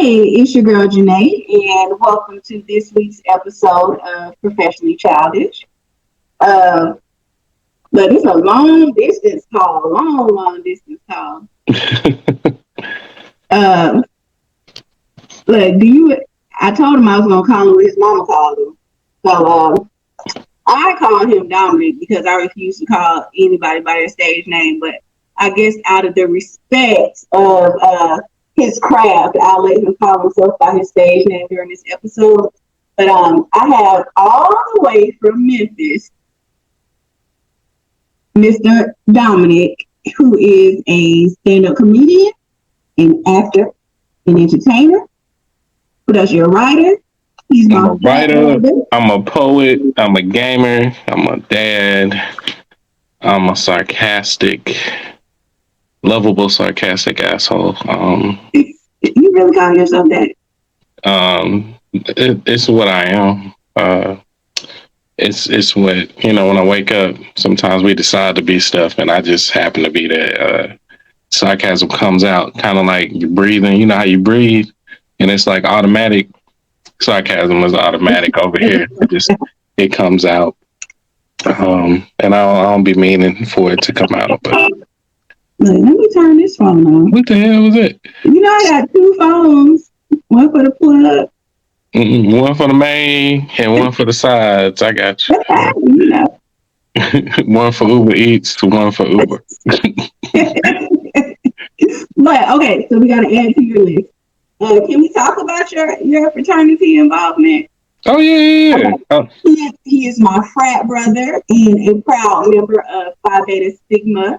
Hey, it's your girl Jinea, and welcome to this week's episode of Professionally Childish. Uh, but it's a long distance call, long distance call. Uh, look, do you? I told him I was gonna call him when his mama called him. So I call him Dominic because I refuse to call anybody by their stage name. But I guess out of the respect of his craft, I'll let him call himself by his stage name during this episode. But I have all the way from Memphis, Mr. Dominic, who is a stand-up comedian, an actor, an entertainer. What else? You're a writer. He's I'm my a writer, brother. I'm a poet, I'm a gamer, I'm a dad, I'm a lovable sarcastic asshole. You really call yourself that? It's what I am. It's what when I wake up. Sometimes we decide to be stuff, and I just happen to be that. Sarcasm comes out kind of like you're breathing. You know how you breathe, and it's like automatic. Sarcasm is automatic over here. It comes out, and I don't be meaning for it to come out. But Look, let me turn this phone on. what the hell was it? You know, I got two phones. One for the plug. One for the main and one for the sides. I got you. You know. One for Uber Eats to one for Uber. But okay, so we got to add to your list. Can we talk about your fraternity involvement? Oh yeah. Oh. He is my frat brother and a proud member of Phi Beta Sigma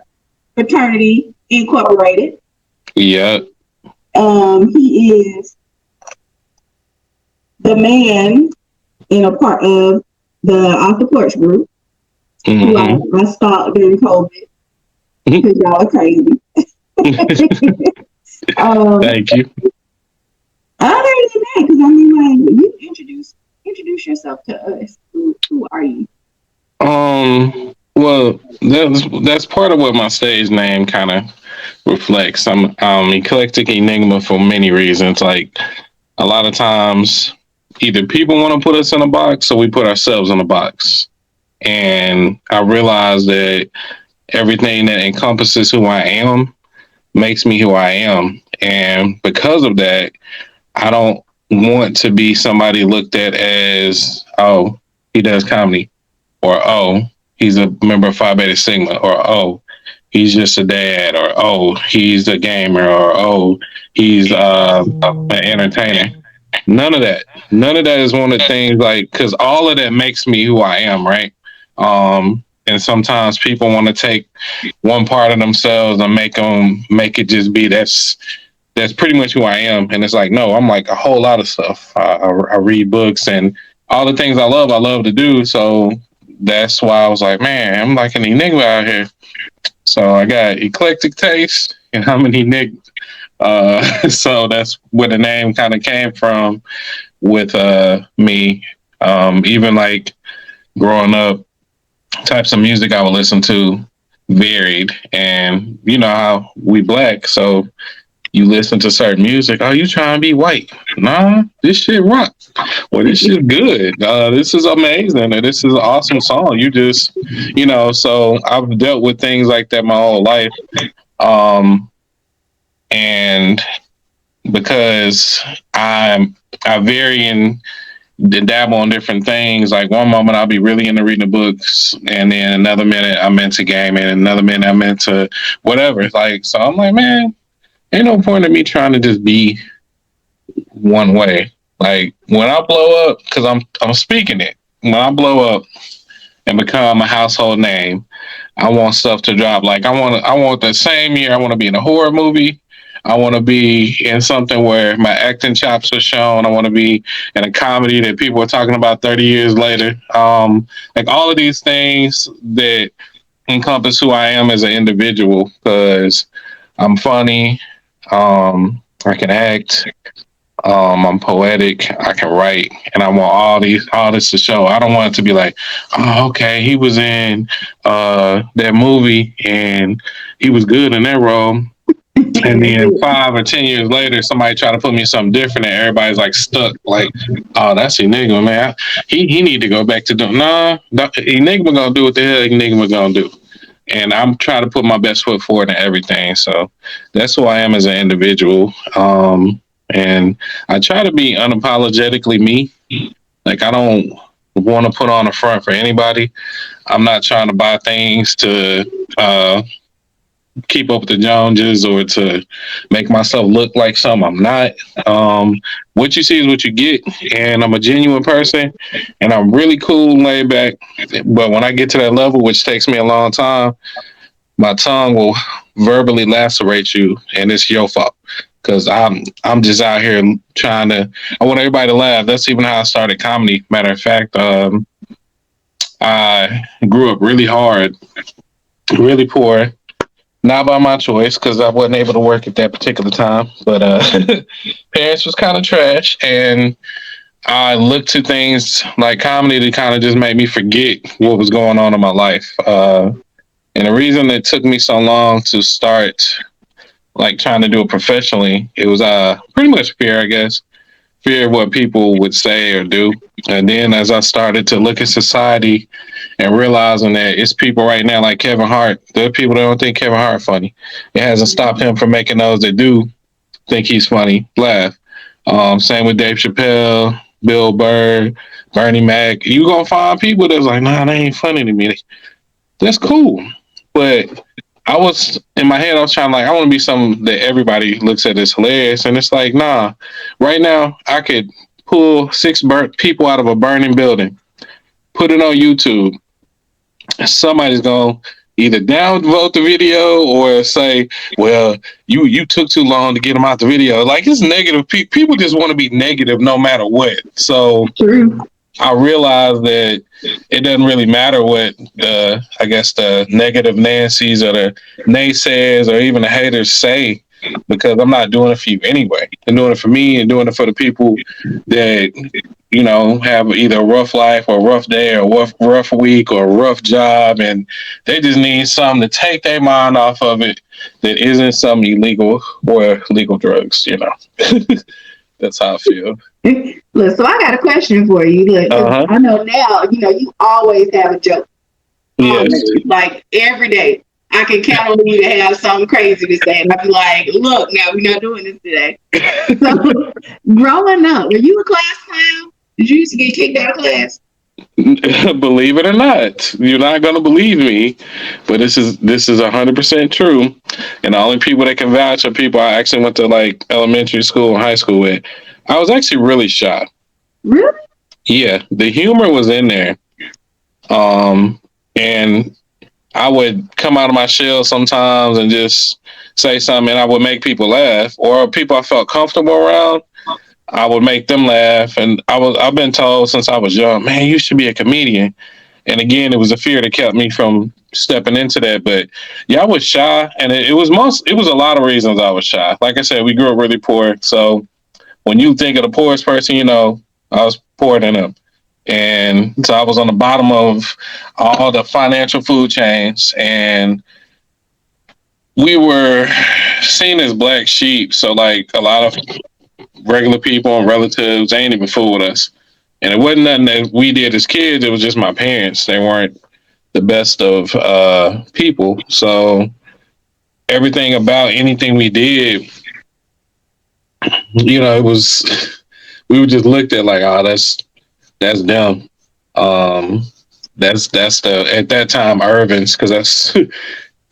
Fraternity Incorporated. Yeah. He is the man in a part of the Off the Porch group, who I stalked during COVID because y'all are crazy. Thank you. Other than that, because I mean, like, you introduce yourself to us. Who are you? Well, that's part of what my stage name kind of reflects. I'm Eclectic Enigma for many reasons. Like a lot of times, either people want to put us in a box, or we put ourselves in a box. And I realize that everything that encompasses who I am makes me who I am, and because of that, I don't want to be somebody looked at as, oh, he does comedy, or oh, he's a member of Phi Beta Sigma, or oh, he's just a dad, or oh, he's a gamer, or oh, he's an entertainer. None of that. None of that is one of the things, like, because all of that makes me who I am, right? And sometimes people want to take one part of themselves and make it just be that's pretty much who I am. And it's like, no, I'm like a whole lot of stuff. I read books and all the things I love to do. So that's why I was like, man, I'm like an enigma out here. So I got eclectic taste and I'm an enigma. So that's where the name kind of came from with me. Even like growing up, types of music I would listen to varied. And you know how we black, so you listen to certain music. Oh, you trying to be white? Nah, this shit rock. Well, this shit good. This is amazing. And this is an awesome song. You just, so I've dealt with things like that my whole life. And because I vary in dabble on different things. Like one moment I'll be really into reading the books, and then another minute I'm into gaming, and another minute I'm into whatever. It's like, so I'm like, man, ain't no point in me trying to just be one way. Like when I blow up, because I'm speaking it. When I blow up and become a household name, I want stuff to drop. Like I want the same year I want to be in a horror movie. I want to be in something where my acting chops are shown. I want to be in a comedy that people are talking about 30 years later. Like all of these things that encompass who I am as an individual, because I'm funny. I can act. I'm poetic. I can write, and I want all this to show. I don't want it to be like, oh, okay, he was in that movie and he was good in that role. And then 5 or 10 years later, somebody try to put me in something different, and everybody's like stuck. Like, oh, that's Enigma, man. He need to go back to doing. Nah, Enigma gonna do what the hell Enigma gonna do. And I'm trying to put my best foot forward in everything. So that's who I am as an individual. And I try to be unapologetically me. Like I don't want to put on a front for anybody. I'm not trying to buy things to keep up with the Joneses or to make myself look like something I'm not. What you see is what you get, and I'm a genuine person, and I'm really cool, laid back. But when I get to that level, which takes me a long time, my tongue will verbally lacerate you, and it's your fault. Cause I'm just out here trying to. I want everybody to laugh. That's even how I started comedy. Matter of fact, I grew up really hard, really poor, not by my choice because I wasn't able to work at that particular time. But parents was kind of trash, and I looked to things like comedy to kind of just make me forget what was going on in my life. And the reason it took me so long to start like trying to do it professionally, it was pretty much fear, I guess. Fear of what people would say or do. And then as I started to look at society and realizing that it's people right now like Kevin Hart, there are people that don't think Kevin Hart funny. It hasn't stopped him from making those that do think he's funny laugh. Same with Dave Chappelle, Bill Burr, Bernie Mac. You gonna find people that's like, nah, they ain't funny to me. That's cool. But I was in my head, I was trying like, I want to be something that everybody looks at as hilarious. And it's like, nah, right now I could pull six burnt people out of a burning building, put it on YouTube. Somebody's going to either downvote the video or say, well, you took too long to get them out the video. Like it's negative. People just want to be negative no matter what. So True. I realized that it doesn't really matter what the negative Nancy's or the naysayers or even the haters say, because I'm not doing it for you anyway. I'm doing it for me and doing it for the people that, have either a rough life or a rough day or rough week or a rough job, and they just need something to take their mind off of it that isn't some illegal or legal drugs, That's how I feel. Look, so I got a question for you. Look, I know now, you always have a joke. Yes. Like every day. I can count on you to have something crazy to say. And I'd be like, look, now we're not doing this today. So growing up, were you a class clown? Did you used to get kicked out of class? Believe it or not, you're not going to believe me, but this is 100% true. And the only people that can vouch are people I actually went to like elementary school and high school with. I was actually really shy. Really? Yeah, the humor was in there. And I would come out of my shell sometimes and just say something, and I would make people laugh, or people I felt comfortable around. I would make them laugh, and I've been told since I was young, man, you should be a comedian. And again, it was a fear that kept me from stepping into that. But yeah, I was shy, and it was a lot of reasons I was shy. Like I said, we grew up really poor, so when you think of the poorest person, I was poorer than them. And so I was on the bottom of all the financial food chains, and we were seen as black sheep. So like a lot of regular people and relatives, they ain't even fool with us. And it wasn't nothing that we did as kids. It was just my parents. They weren't the best of people. So everything about anything we did, it was, we were just looked at like, oh, that's them. That's the at that time Irvins, because that's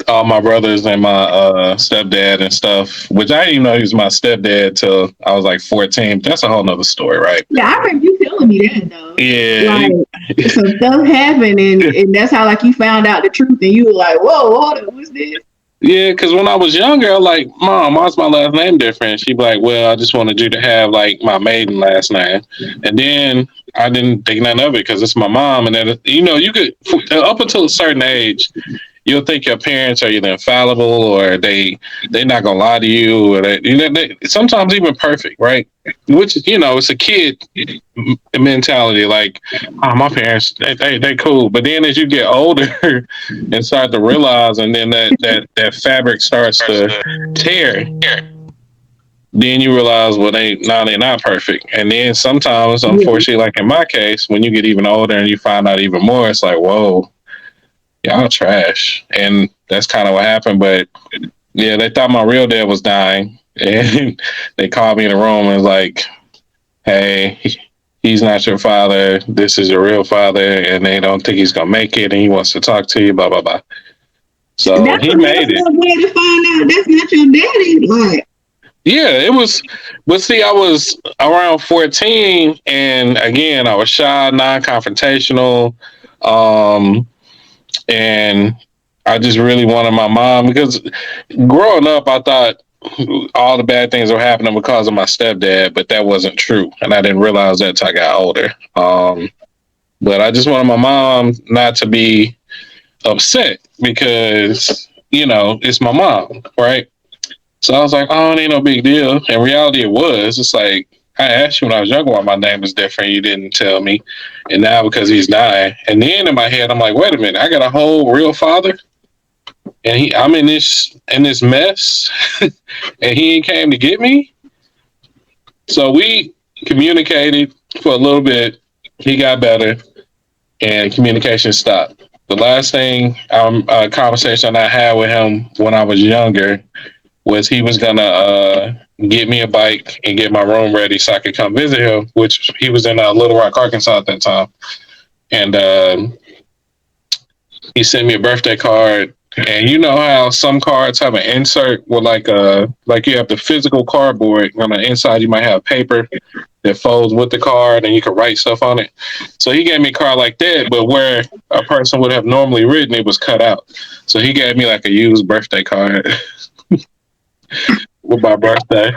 all my brothers and my stepdad and stuff. Which I didn't even know he was my stepdad till I was like 14. That's a whole nother story, right? Yeah, I remember you telling me that though. Yeah, like some stuff happened, and that's how like you found out the truth, and you were like, "Whoa, hold on, what's this?" Yeah, because when I was younger, I was like, Mom, why's my last name different? She'd be like, well, I just wanted you to have like my maiden last name. And then I didn't think none of it because it's my mom. And then, you could, up until a certain age, you'll think your parents are either infallible or they're not gonna lie to you, or they sometimes even perfect, right? Which it's a kid mentality. Like, oh, my parents, they cool. But then as you get older and start to realize, and then that fabric starts to tear, then you realize, well, they're not perfect. And then sometimes, Yeah. unfortunately, like in my case, when you get even older and you find out even more, it's like, whoa, y'all trash. And that's kind of what happened. But yeah, they thought my real dad was dying, and they called me in the room and was like, hey, he's not your father. This is your real father, and they don't think he's gonna make it, and he wants to talk to you. Blah blah blah. So That's he a made messed it. up way to find out that's not your daddy. Like, Yeah, it was. But see, I was around 14, and again, I was shy, non-confrontational, um, and I just really wanted my mom, because growing up, I thought all the bad things were happening because of my stepdad, but that wasn't true, and I didn't realize that until I got older. But I just wanted my mom not to be upset because it's my mom, right? So I was like, oh, it ain't no big deal. In reality, it was. It's like, I asked you when I was younger why my name was different. You didn't tell me. And now because he's dying. And then in my head, I'm like, wait a minute, I got a whole real father, and I'm in this mess, and he ain't came to get me. So we communicated for a little bit. He got better, and communication stopped. The last conversation I had with him when I was younger was he was gonna get me a bike and get my room ready so I could come visit him, which he was in Little Rock, Arkansas at that time. And he sent me a birthday card. And you know how some cards have an insert with like you have the physical cardboard, on the inside you might have paper that folds with the card and you can write stuff on it. So he gave me a card like that, but where a person would have normally written, it was cut out. So he gave me like a used birthday card with my birthday.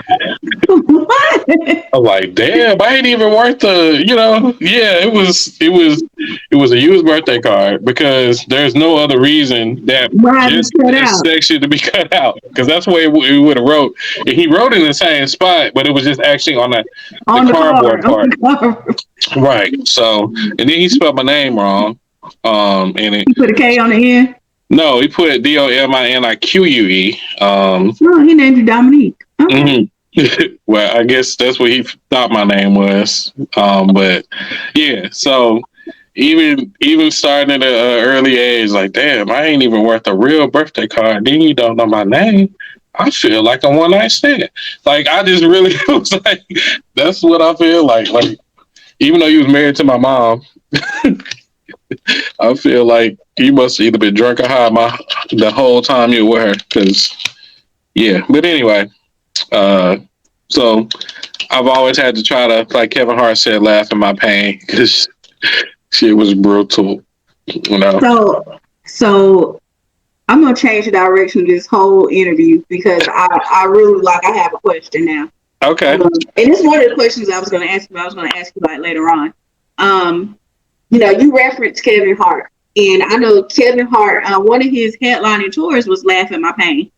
what? I'm like, damn, I ain't even worth yeah, it was a used birthday card, because there's no other reason that Why is just it cut that out section to be cut out, because that's the way it would have wrote. And he wrote in the same spot, but it was just actually on the on the cardboard card? On part. the card. Right. So, and then he spelled my name wrong. And it You put a K on the end. no, he put Dominique. No, he named you Dominic. Okay. Mhm. Well, I guess that's what he thought my name was. But yeah, so even starting at an early age, like, damn, I ain't even worth a real birthday card. Then you don't know my name. I feel like a one night stand. Like, I just really was like, that's what I feel like. Like, even though you was married to my mom, I feel like you must have either been drunk or high the whole time you were with her. Because yeah, but anyway, uh, so I've always had to try to, like Kevin Hart said, laugh at my pain, because shit was brutal, you know. So I'm gonna change the direction of this whole interview because I really I have a question now. Okay. And it's one of the questions I was gonna ask you. I was gonna ask you about later on. You referenced Kevin Hart, and I know Kevin Hart. One of his headlining tours was "Laugh at My Pain."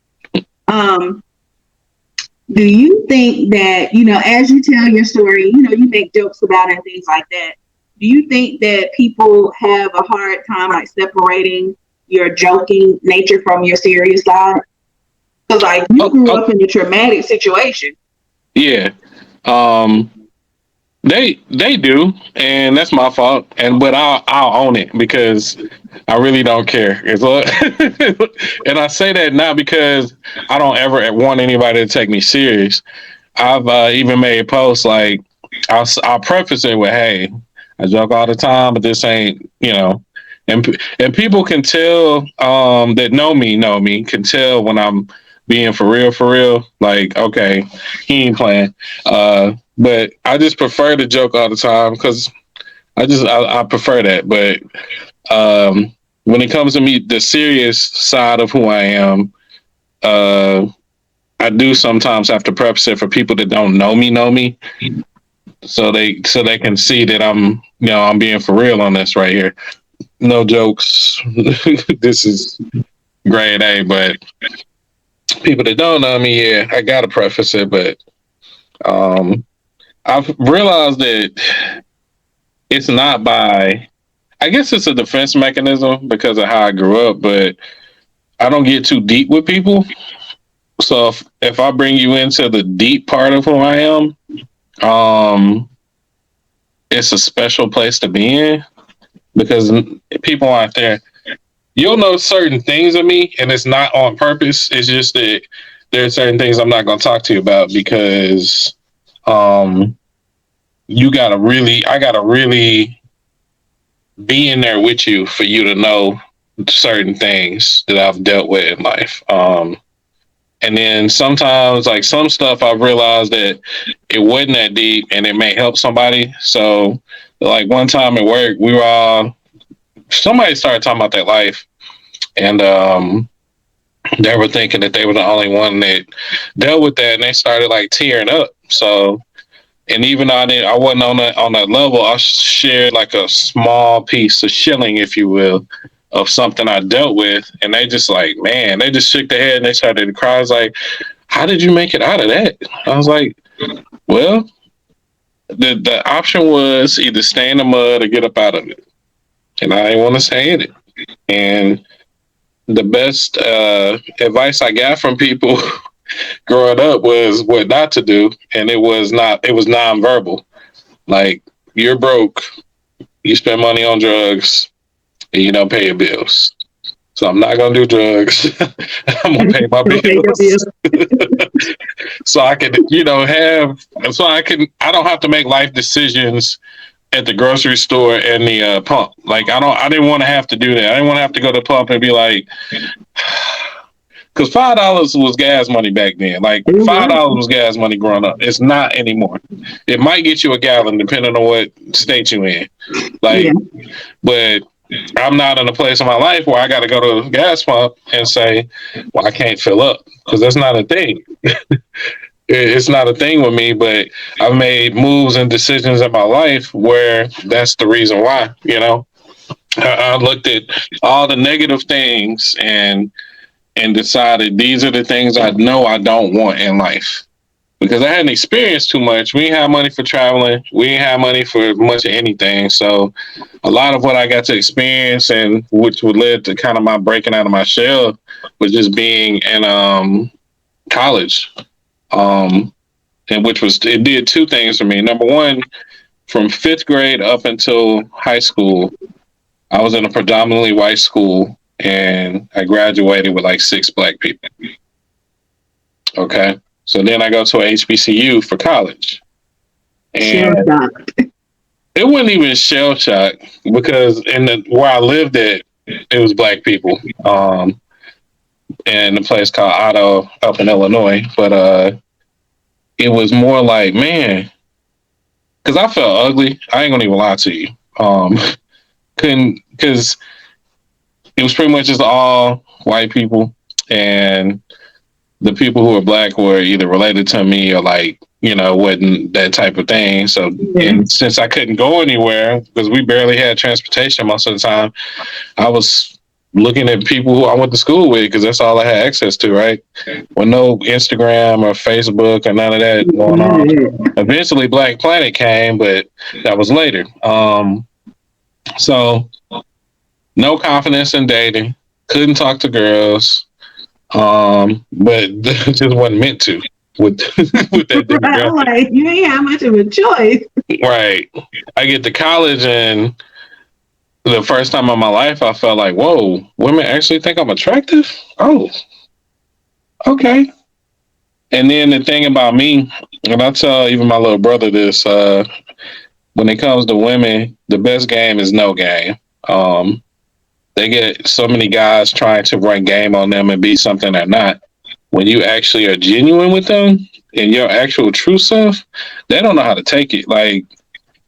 Do you think that, as you tell your story, you make jokes about it and things like that? Do you think that people have a hard time like separating your joking nature from your serious side? Because like you grew up in a traumatic situation. Yeah. Um, they do, and that's my fault. But I'll own it, because I really don't care. And I say that not because I don't ever want anybody to take me serious. I've even made posts like, I'll preface it with, "Hey, I joke all the time, but this ain't, and people can tell, that know me can tell when I'm being for real. Like, okay, he ain't playing. But I just prefer to joke all the time, because I prefer that. But when it comes to me, the serious side of who I am, I do sometimes have to preface it for people that don't know me, so they can see that I'm being for real on this right here. No jokes. This is grade A, but people that don't know me, yeah, I gotta preface it, but um, I've realized that it's not by. I guess it's a defense mechanism because of how I grew up, but I don't get too deep with people. So if I bring you into the deep part of who I am, um, it's a special place to be in because people aren't there. You'll know certain things of me, and it's not on purpose. It's just that there are certain things I'm not going to talk to you about because um, I gotta really be in there with you for you to know certain things that I've dealt with in life. And then sometimes, like some stuff, I've realized that it wasn't that deep, and it may help somebody. So, like one time at work, we were all somebody started talking about their life, and they were thinking that they were the only one that dealt with that, and they started like tearing up. So, and even though I wasn't on that level, I shared like a small piece, a shilling, if you will, of something I dealt with, and they just like, man, they just shook their head and they started to cry. I was like, how did you make it out of that? I was like, well, the option was either stay in the mud or get up out of it, and I didn't want to stay in it. And the best advice I got from people growing up was what not to do, and it was nonverbal. Like, you're broke, you spend money on drugs, and you don't pay your bills. So I'm not gonna do drugs. I'm gonna pay my Okay, your bills. bill. So I can, I don't have to make life decisions at the grocery store and the pump. Like I didn't want to have to do that. I didn't want to have to go to the pump and be like, because $5 was gas money back then. Like It was. $5 was gas money growing up. It's not anymore. It might get you a gallon depending on what state you in. Yeah. Like, but I'm not in a place in my life where I got to go to a gas pump and say, well, I can't fill up because that's not a thing. It's not a thing with me, but I've made moves and decisions in my life where that's the reason why, I looked at all the negative things and decided these are the things I know I don't want in life because I hadn't experienced too much. We didn't have money for traveling. We didn't have money for much of anything. So a lot of what I got to experience and which would lead to kind of my breaking out of my shell was just being in college. And it did two things for me. Number one, from fifth grade up until high school, I was in a predominantly white school and I graduated with like 6 black people. Okay. So then I go to a HBCU for college. Shell And shock. it wasn't even shell shock because where I lived at, it was black people. In a place called Otto up in Illinois. But it was more like, man, because I felt ugly. I ain't gonna even lie to you. Couldn't because it was pretty much just all white people, and the people who were black were either related to me or like wasn't that type of thing. So, Yeah. and since I couldn't go anywhere because we barely had transportation most of the time, I was looking at people who I went to school with because that's all I had access to, right? With no Instagram or Facebook or none of that going on. Eventually, Black Planet came, but that was later. So no confidence in dating. Couldn't talk to girls. But just wasn't meant to with with that Right. I'm demographic. like, you ain't have much of a choice. Right. I get to college and the first time in my life I felt like, whoa, women actually think I'm attractive? Oh, okay. And then the thing about me, and I tell even my little brother this, when it comes to women, the best game is no game. They get so many guys trying to run game on them and be something they're not. When you actually are genuine with them and your actual true self, they don't know how to take it. Like,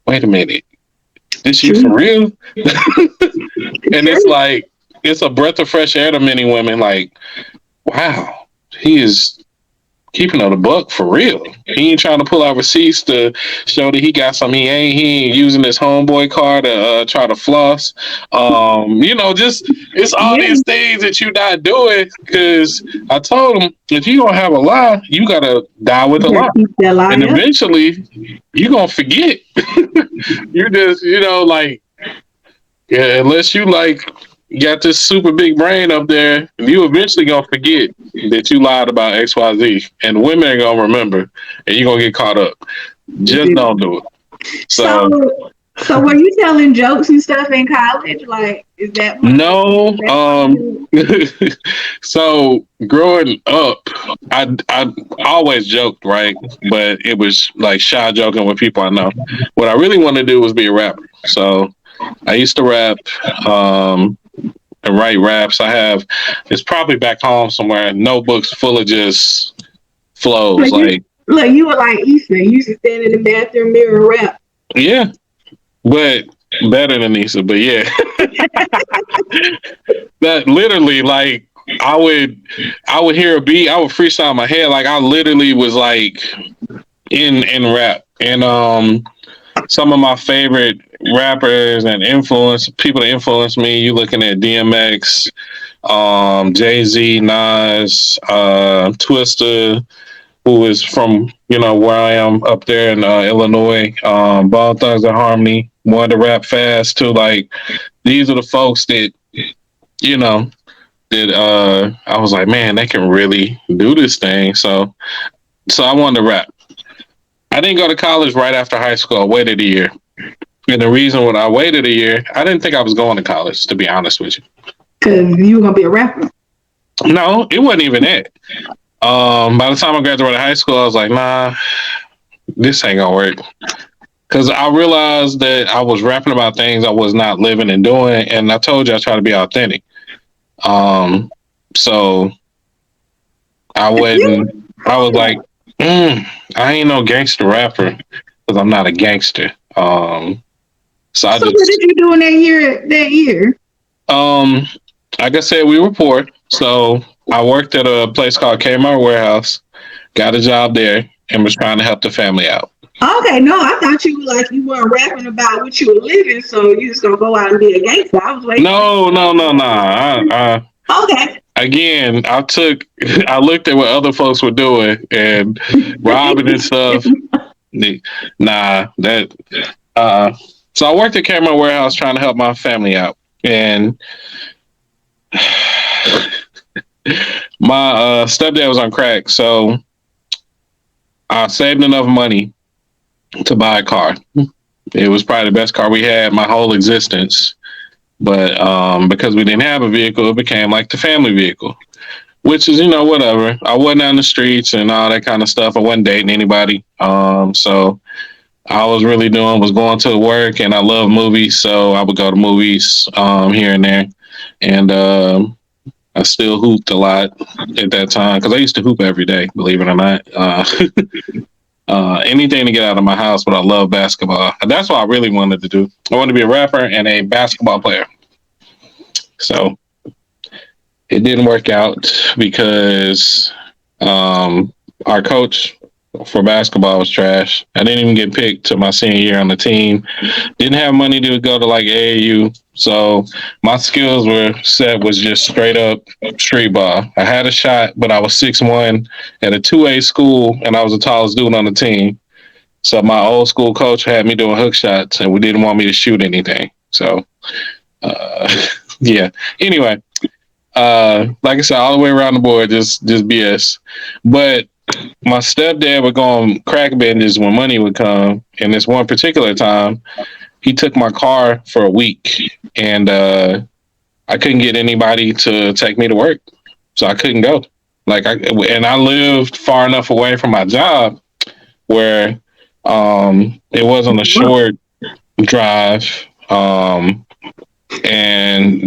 wait a minute, this you for True. real? And it's like it's a breath of fresh air to many women. Like, wow, he is keeping it a buck for real. He ain't trying to pull out receipts to show that he got some. He ain't using his homeboy car to try to floss. Just it's all Yeah, these things that you not doing. Because I told him, if you don't have a lie, you gotta die with you a gotta lie, keep that and lie up. eventually you gonna forget. You're just like, yeah, unless you like got this super big brain up there, you eventually gonna forget that you lied about XYZ, and women are gonna remember, and you're gonna get caught up. Just don't do it. So, So so were you telling jokes and stuff in college? Like, is that part of no, that part of you? so growing up, I always joked, right? But it was like shy joking with people I know. What I really wanted to do was be a rapper. So I used to rap. Um, and write raps. I have it's probably back home somewhere. Notebooks full of just flows. Like Like look, you were like Issa. You used to stand in the bathroom mirror and rap. yeah, but better than Issa. But yeah, that literally like I would hear a beat. I would freestyle in my head. Like I literally was like in rap and some of my favorite rappers and influence people that influence me. You looking at DMX, Jay-Z, Nas, Twista, who is from where I am up there in Illinois. Ball Thugs and Harmony, wanted to rap fast too. Like these are the folks that you know that I was like, man, they can really do this thing. So I wanted to rap. I didn't go to college right after high school. I waited a year. And the reason why I waited a year, I didn't think I was going to college, to be honest with you. Cause you were gonna be a rapper. No, it wasn't even that. By the time I graduated high school, I was like, nah, this ain't gonna work. Because I realized that I was rapping about things I was not living and doing, and I told you I try to be authentic. So I You, wouldn't. I was like, I ain't no gangster rapper because I'm not a gangster. So I so what just, did you do in that year? That year? um, like I said, we were poor, so I worked at a place called Kmart Warehouse, got a job there, and was trying to help the family out. Okay, no, I thought you were like you weren't rapping about what you were living, so you just gonna go out and be a gangster. I was waiting for No, no, no, no. okay. Again, I looked at what other folks were doing and robbing and stuff. Nah, that. So I worked at Kmart Warehouse trying to help my family out, and my stepdad was on crack, so I saved enough money to buy a car. It was probably the best car we had my whole existence. But because we didn't have a vehicle, it became like the family vehicle, which is, whatever. I wasn't on the streets and all that kind of stuff. I wasn't dating anybody. So all I was really doing was going to work, and I love movies. So I would go to movies here and there. And I still hooped a lot at that time because I used to hoop every day, believe it or not. Anything to get out of my house, but I love basketball. That's what I really wanted to do. I wanted to be a rapper and a basketball player. So it didn't work out because our coach for basketball was trash. I didn't even get picked to my senior year on the team. Didn't have money to go to like AAU. So my skills were set was just straight up street ball. I had a shot, but I was 6'1" at a 2A school, and I was the tallest dude on the team. So my old school coach had me doing hook shots, and we didn't want me to shoot anything. So yeah. Anyway, like I said, all the way around the board, just BS. But my stepdad would go on crack binges when money would come. And this one particular time, he took my car for a week, and I couldn't get anybody to take me to work, so I couldn't go. And I lived far enough away from my job where it wasn't a short drive, and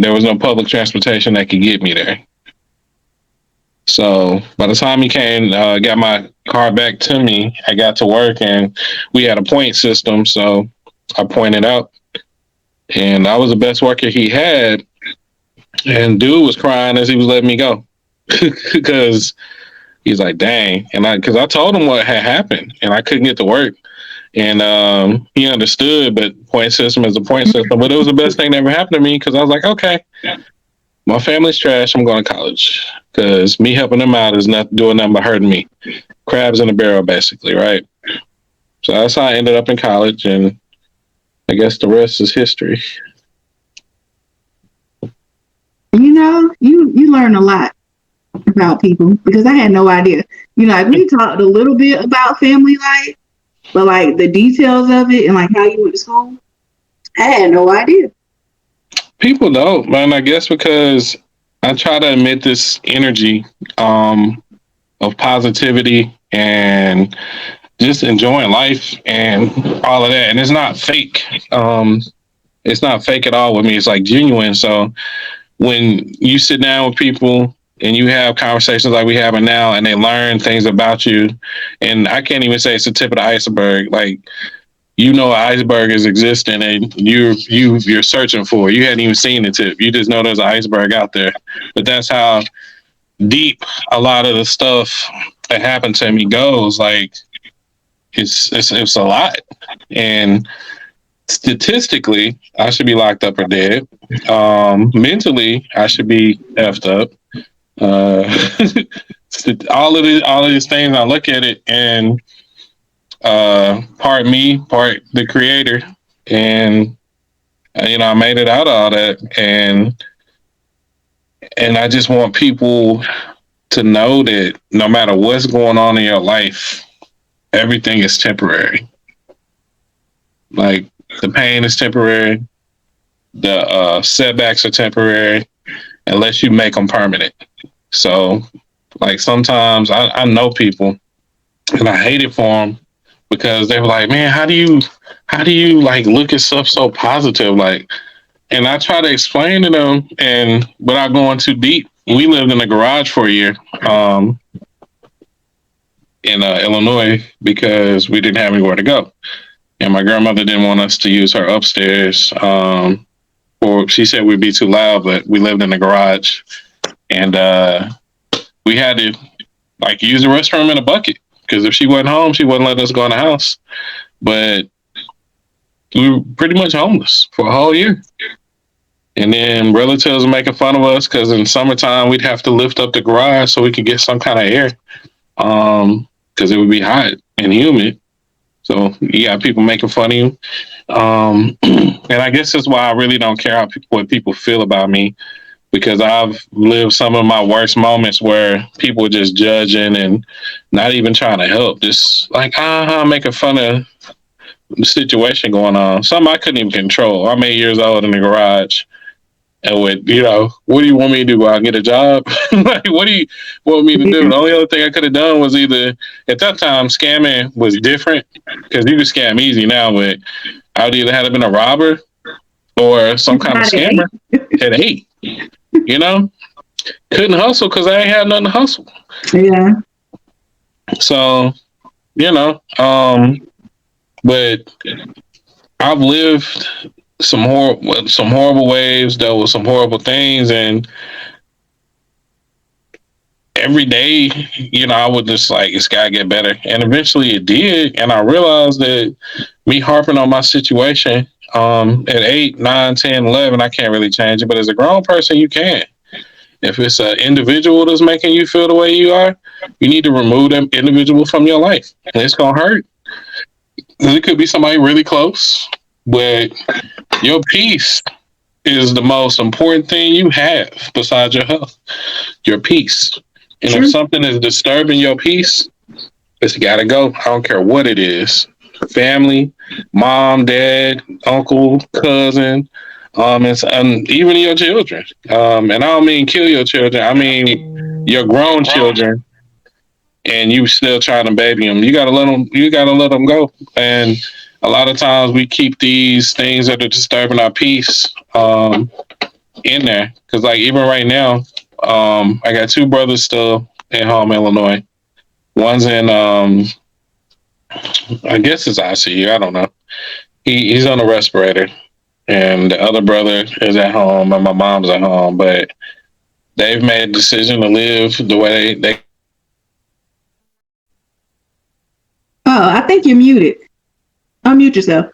there was no public transportation that could get me there. So by the time he came, got my car back to me, I got to work, and we had a point system. So I pointed out, and I was the best worker he had. And dude was crying as he was letting me go because He's like, dang. And because I told him what had happened and I couldn't get to work. And he understood, but point system is a point system. But it was the best thing that ever happened to me because I was like, okay, my family's trash. I'm going to college because me helping them out is not doing nothing but hurting me. Crabs in a barrel, basically, right? So that's how I ended up in college. And I guess the rest is history. You learn a lot about people because I had no idea. Like we talked a little bit about family life, but like the details of it and like how you went to school, I had no idea. People don't, man. I guess because I try to emit this energy of positivity and just enjoying life and all of that. And it's not fake. It's not fake at all with me. It's like genuine. So when you sit down with people and you have conversations like we having now and they learn things about you, and I can't even say it's the tip of the iceberg. Like, an iceberg is existing and you're searching for it. You hadn't even seen the tip. You just know there's an iceberg out there. But that's how deep a lot of the stuff that happened to me goes. Like it's a lot. And statistically, I should be locked up or dead. Mentally, I should be effed up. Uh, all of these things, I look at it and part me, part the creator, and I made it out of all that, and I just want people to know that no matter what's going on in your life, everything is temporary. Like the pain is temporary, the setbacks are temporary, unless you make them permanent. So, like sometimes I know people, and I hate it for them because they were like, "Man, how do you like look at stuff so positive?" Like, and I try to explain to them, and without going too deep, we lived in a garage for a year in Illinois because we didn't have anywhere to go, and my grandmother didn't want us to use her upstairs. Or she said we'd be too loud, but we lived in a garage, and we had to like use the restroom in a bucket because if she wasn't home, she wouldn't let us go in the house. But we were pretty much homeless for a whole year. And then relatives were making fun of us because in summertime we'd have to lift up the garage so we could get some kind of air because it would be hot and humid. So you got people making fun of you. And I guess that's why I really don't care what people feel about me because I've lived some of my worst moments where people were just judging and not even trying to help, just like making fun of the situation going on. Something I couldn't even control. I'm 8 years old in the garage. And what do you want me to do? Go out and get a job? Like, what do you want me to do? The only other thing I could have done was either, at that time, scamming was different because you can scam easy now, but I would either have been a robber or some kind of scammer at 8. Couldn't hustle because I ain't had nothing to hustle. Yeah. So, but I've lived some horrible waves, dealt with some horrible things, and every day, I would just like, it's gotta get better. And eventually it did. And I realized that me harping on my situation, at 8, 9, 10, 11, I can't really change it. But as a grown person, you can. If it's an individual that's making you feel the way you are, you need to remove them individual from your life. And it's gonna hurt. It could be somebody really close, but your peace is the most important thing you have besides your health. Your peace. And if something is disturbing your peace, it's got to go. I don't care what it is. Family, mom, dad, uncle, cousin, and even your children. And I don't mean kill your children. I mean your grown children, and you still trying to baby them. You gotta let them. You gotta let them go. And a lot of times we keep these things that are disturbing our peace in there. Because like even right now, I got 2 brothers still at home, Illinois. One's in, I guess it's ICU. I don't know. He's on a respirator, and the other brother is at home, and my mom's at home. But they've made a decision to live the way they Oh, I think you're muted. Unmute yourself.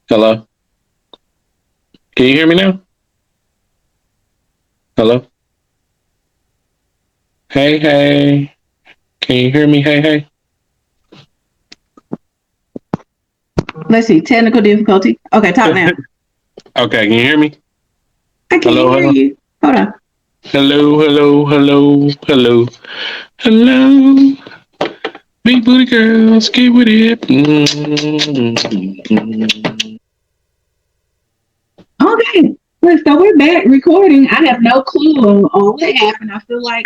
Hello? Can you hear me now? Hello? Hey, hey. Can you hear me? Hey, hey. Let's see. Technical difficulty. Okay, talk now. Okay, can you hear me? I can't hear you. Hold on. Hello, hello, hello, hello, hello. Big booty girls, get with it. Okay. So we're back recording. I have no clue on what happened. I feel like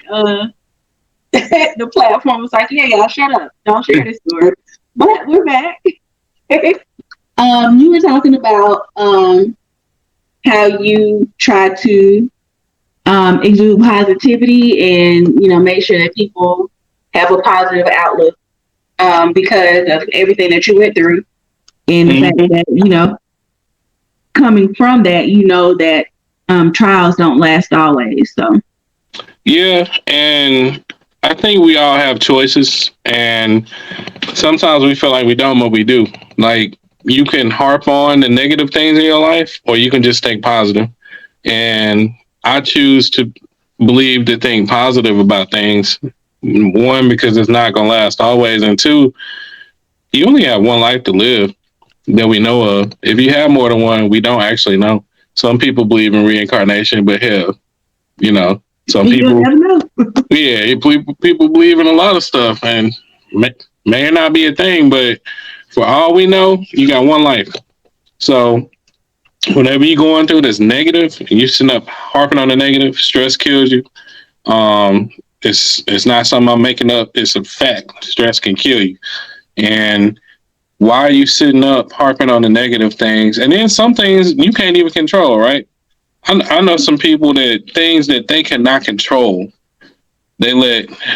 the platform was like, yeah, y'all shut up. Don't share this story. But we're back. You were talking about how you try to exude positivity and make sure that people have a positive outlook because of everything that you went through, and the fact that coming from that, that trials don't last always. So Yeah, and I think we all have choices, and sometimes we feel like we don't, but we do. Like, you can harp on the negative things in your life, or you can just think positive. And I choose to believe to think positive about things. One, because it's not going to last always, and two, you only have one life to live that we know of. If you have more than one, we don't actually know. Some people believe in reincarnation, but hell, some people, yeah, people believe in a lot of stuff, and may not be a thing, but for all we know, you got one life. So whenever you're going through that's negative, and you're sitting up harping on the negative, stress kills you. It's not something I'm making up. It's a fact. Stress can kill you. And why are you sitting up harping on the negative things? And then some things you can't even control, right? I know some people that things that they cannot control, they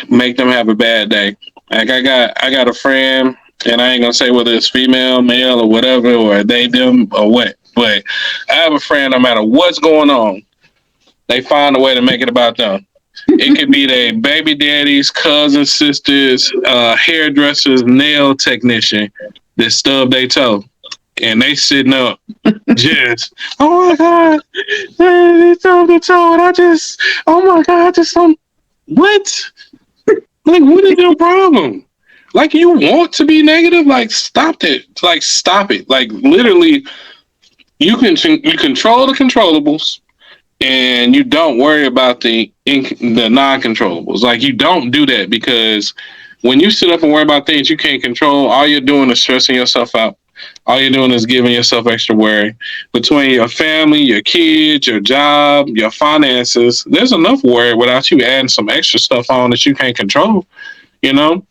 make them have a bad day. Like I got a friend, and I ain't gonna say whether it's female, male, or whatever, or they, them, or what. But I have a friend. No matter what's going on, they find a way to make it about them. It could be their baby daddies, cousins, sisters, hairdressers, nail technician that stubbed their toe, and they sitting up just, oh my god, they stubbed their toe, and oh my god, I just don't. What? Like, what is your problem? Like, you want to be negative? Like, stop it. Like, stop it. Like, literally, you control the controllables, and you don't worry about the non-controllables. Like, you don't do that, because when you sit up and worry about things you can't control, all you're doing is stressing yourself out. All you're doing is giving yourself extra worry. Between your family, your kids, your job, your finances, there's enough worry without you adding some extra stuff on that you can't control, you know?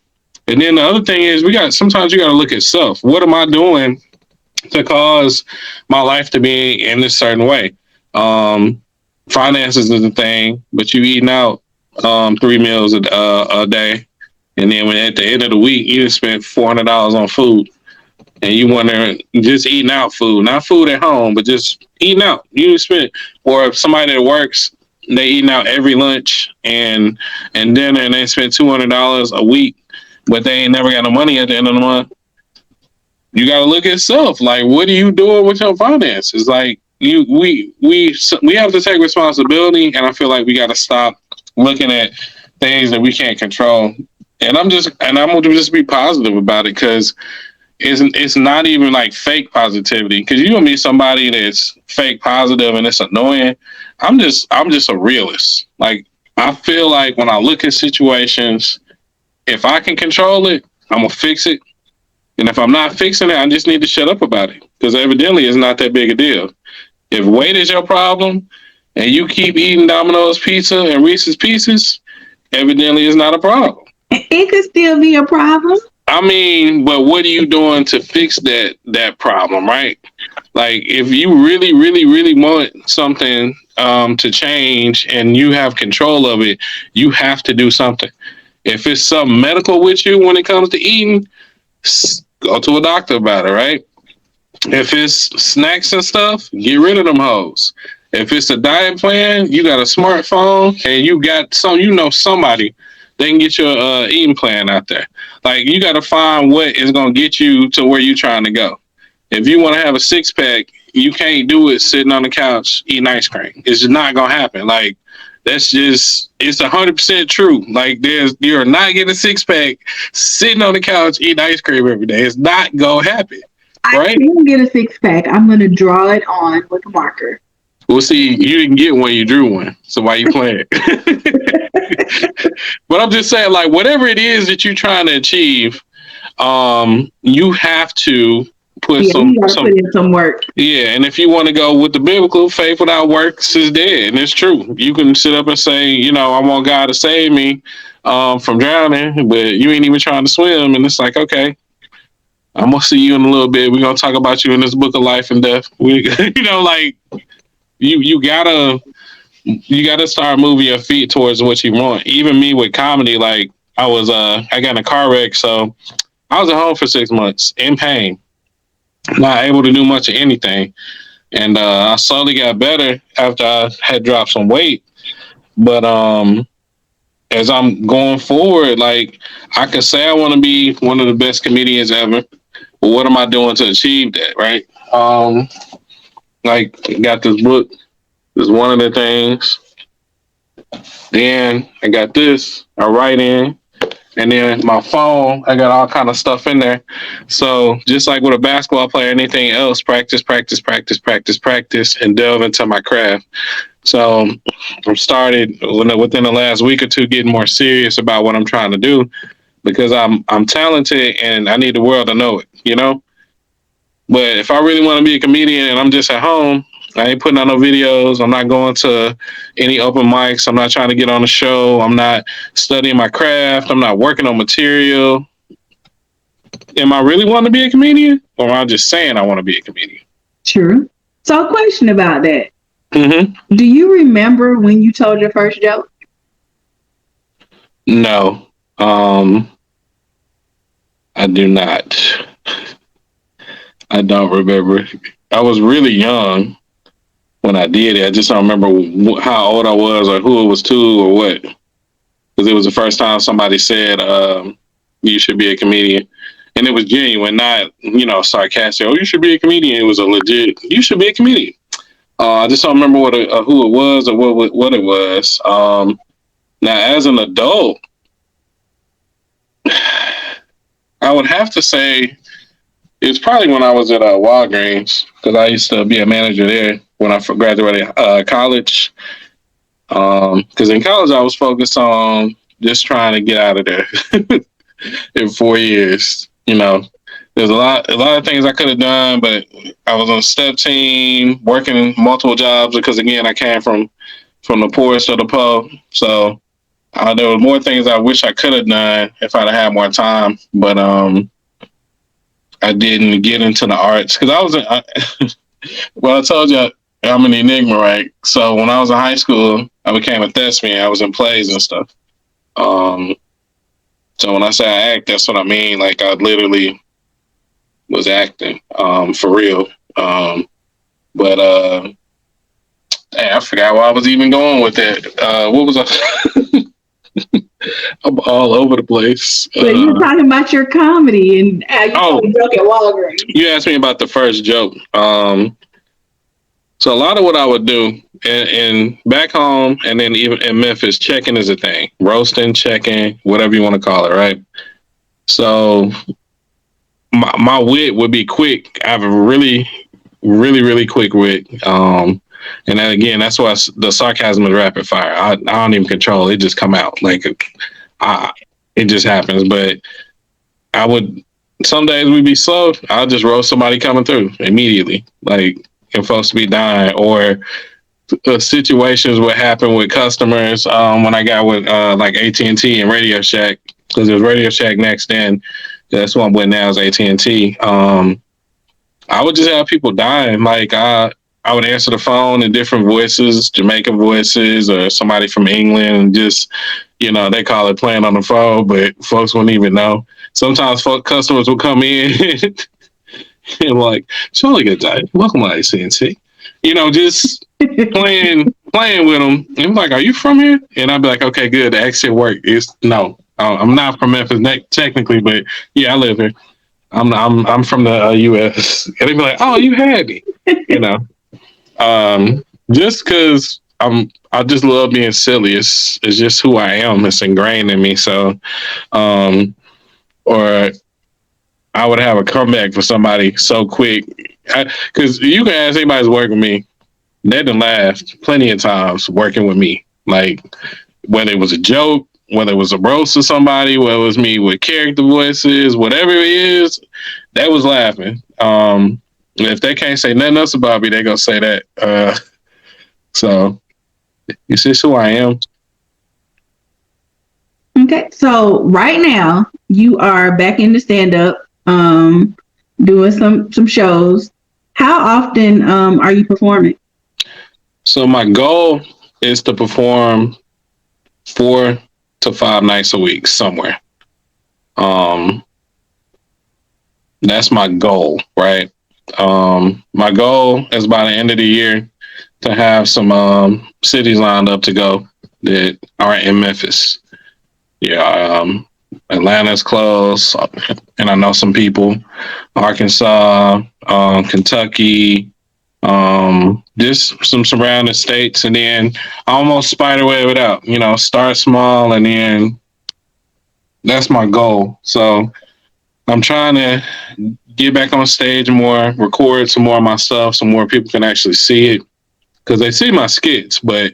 And then the other thing is, sometimes you got to look at self. What am I doing to cause my life to be in this certain way? Finances is a thing, but you eating out 3 meals a day, and then when at the end of the week you just spent $400 on food, and you wonder, just eating out food, not food at home, but just eating out. You spend, or if somebody that works, they eating out every lunch and dinner, and they spend $200 a week, but they ain't never got no money at the end of the month. You got to look at self. Like, what are you doing with your finances? Like, we have to take responsibility, and I feel like we got to stop looking at things that we can't control. And I'm gonna just be positive about it, because it's not even like fake positivity. Because you gonna be somebody that's fake positive and it's annoying. I'm just a realist. Like, I feel like when I look at situations, if I can control it, I'm gonna fix it. And if I'm not fixing it, I just need to shut up about it, because evidently it's not that big a deal. If weight is your problem and you keep eating Domino's pizza and Reese's Pieces, evidently it's not a problem. It could still be a problem. I mean, but what are you doing to fix that problem, right? Like, if you really, really, really want something to change and you have control of it, you have to do something. If it's something medical with you when it comes to eating, go to a doctor about it, right? If it's snacks and stuff, get rid of them hoes. If it's a diet plan, you got a smartphone and you got somebody they can get your eating plan out there. Like you got to find what is going to get you to where you're trying to go. If you want to have a 6-pack, you can't do it sitting on the couch eating ice cream. It's just not going to happen. Like that's just, it's 100% true. Like you're not getting a 6-pack sitting on the couch eating ice cream every day. It's not going to happen. I Right? can get a 6-pack. I'm going to draw it on with a marker. Well, see, you didn't get one, you drew one. So why you playing? But I'm just saying, like, whatever it is that you're trying to achieve, you have to put you gotta put in some work. Yeah, and if you want to go with the biblical, faith without works is dead, and it's true. You can sit up and say, you know, I want God to save me from drowning, but you ain't even trying to swim, and it's like, okay, I'm gonna see you in a little bit. We're gonna talk about you in this book of life and death. You know, like you gotta start moving your feet towards what you want. Even me with comedy, like I got in a car wreck, so I was at home for 6 months in pain, not able to do much of anything. And I slowly got better after I had dropped some weight. But as I'm going forward, like I could say I want to be one of the best comedians ever. But what am I doing to achieve that, right? Like got this book. This is one of the things. Then I got this. I write in. And then my phone, I got all kind of stuff in there. So just like with a basketball player, anything else, practice, and delve into my craft. So I'm started within the last week or two getting more serious about what I'm trying to do because I'm talented and I need the world to know it, you know? But if I really want to be a comedian and I'm just at home, I ain't putting out no videos. I'm not going to any open mics. I'm not trying to get on a show. I'm not studying my craft. I'm not working on material. Am I really want to be a comedian? Or am I just saying I want to be a comedian? True. So a question about that. Mm-hmm. Do you remember when you told your first joke? No. I do not. I don't remember. I was really young when I did it. I just don't remember how old I was or who it was to or what. Because it was the first time somebody said, you should be a comedian. And it was genuine, not, you know, sarcastic. Oh, you should be a comedian. It was a legit, you should be a comedian. I just don't remember who it was or what it was. Now, as an adult, I would have to say it's probably when I was at Walgreens, because I used to be a manager there when I graduated college. Because in college I was focused on just trying to get out of there in 4 years. You know, there's a lot of things I could have done, but I was on a step team, working multiple jobs because again I came from the poorest of the poor. So there were more things I wish I could have done if I'd have had more time, but I didn't get into the arts because I was well, I told you I'm an Enigma, right? So when I was in high school, I became a thespian. I was in plays and stuff. So when I say I act, that's what I mean. Like I literally was acting for real. But I forgot where I was even going with that. What was I? I'm all over the place. So you're talking about your comedy and how you told a joke at Walgreens. You asked me about the first joke. So a lot of what I would do and back home and then even in Memphis, checking is a thing. Roasting, checking, whatever you want to call it, right? So my wit would be quick. I have a really, really, really quick wit. And then again, that's why the sarcasm is rapid fire. I don't even control it. It just come out. Like it just happens. But I would, some days we'd be slow. I'll just roast somebody coming through immediately. Like, if folks to be dying, or situations would happen with customers when I got with like AT&T and Radio Shack, because it was Radio Shack next then. That's what I'm with now is AT&T. I would just have people dying. Like I would answer the phone in different voices, Jamaican voices, or somebody from England, and just, you know, they call it playing on the phone, but folks wouldn't even know. Sometimes customers would come in and like, surely good day. Welcome to AT&T. You know, just playing playing with him. And I'm like, "Are you from here?" And I'd be like, "Okay, good. The accent work." It's no, I'm not from Memphis technically, but yeah, I live here. I'm from the U.S. And they'd be like, "Oh, you had me," you know. Just because I just love being silly. It's just who I am. It's ingrained in me. So, um, or I would have a comeback for somebody so quick. Because you can ask anybody who's working with me, they done laughed plenty of times working with me. Like whether it was a joke, whether it was a roast of somebody, whether it was me with character voices, whatever it is, they was laughing. If they can't say nothing else about me, they gonna say that. So it's just who I am. Okay, so right now you are back into stand up, doing some shows. How often are you performing? So my goal is to perform 4 to 5 nights a week somewhere. Um, that's my goal, right? My goal is by the end of the year to have some cities lined up to go that aren't in Memphis. Yeah, Atlanta's close, and I know some people. Arkansas, Kentucky, just some surrounding states, and then almost spiderweb it out. You know, start small, and then that's my goal. So I'm trying to get back on stage more, record some more of my stuff, so more people can actually see it because they see my skits, but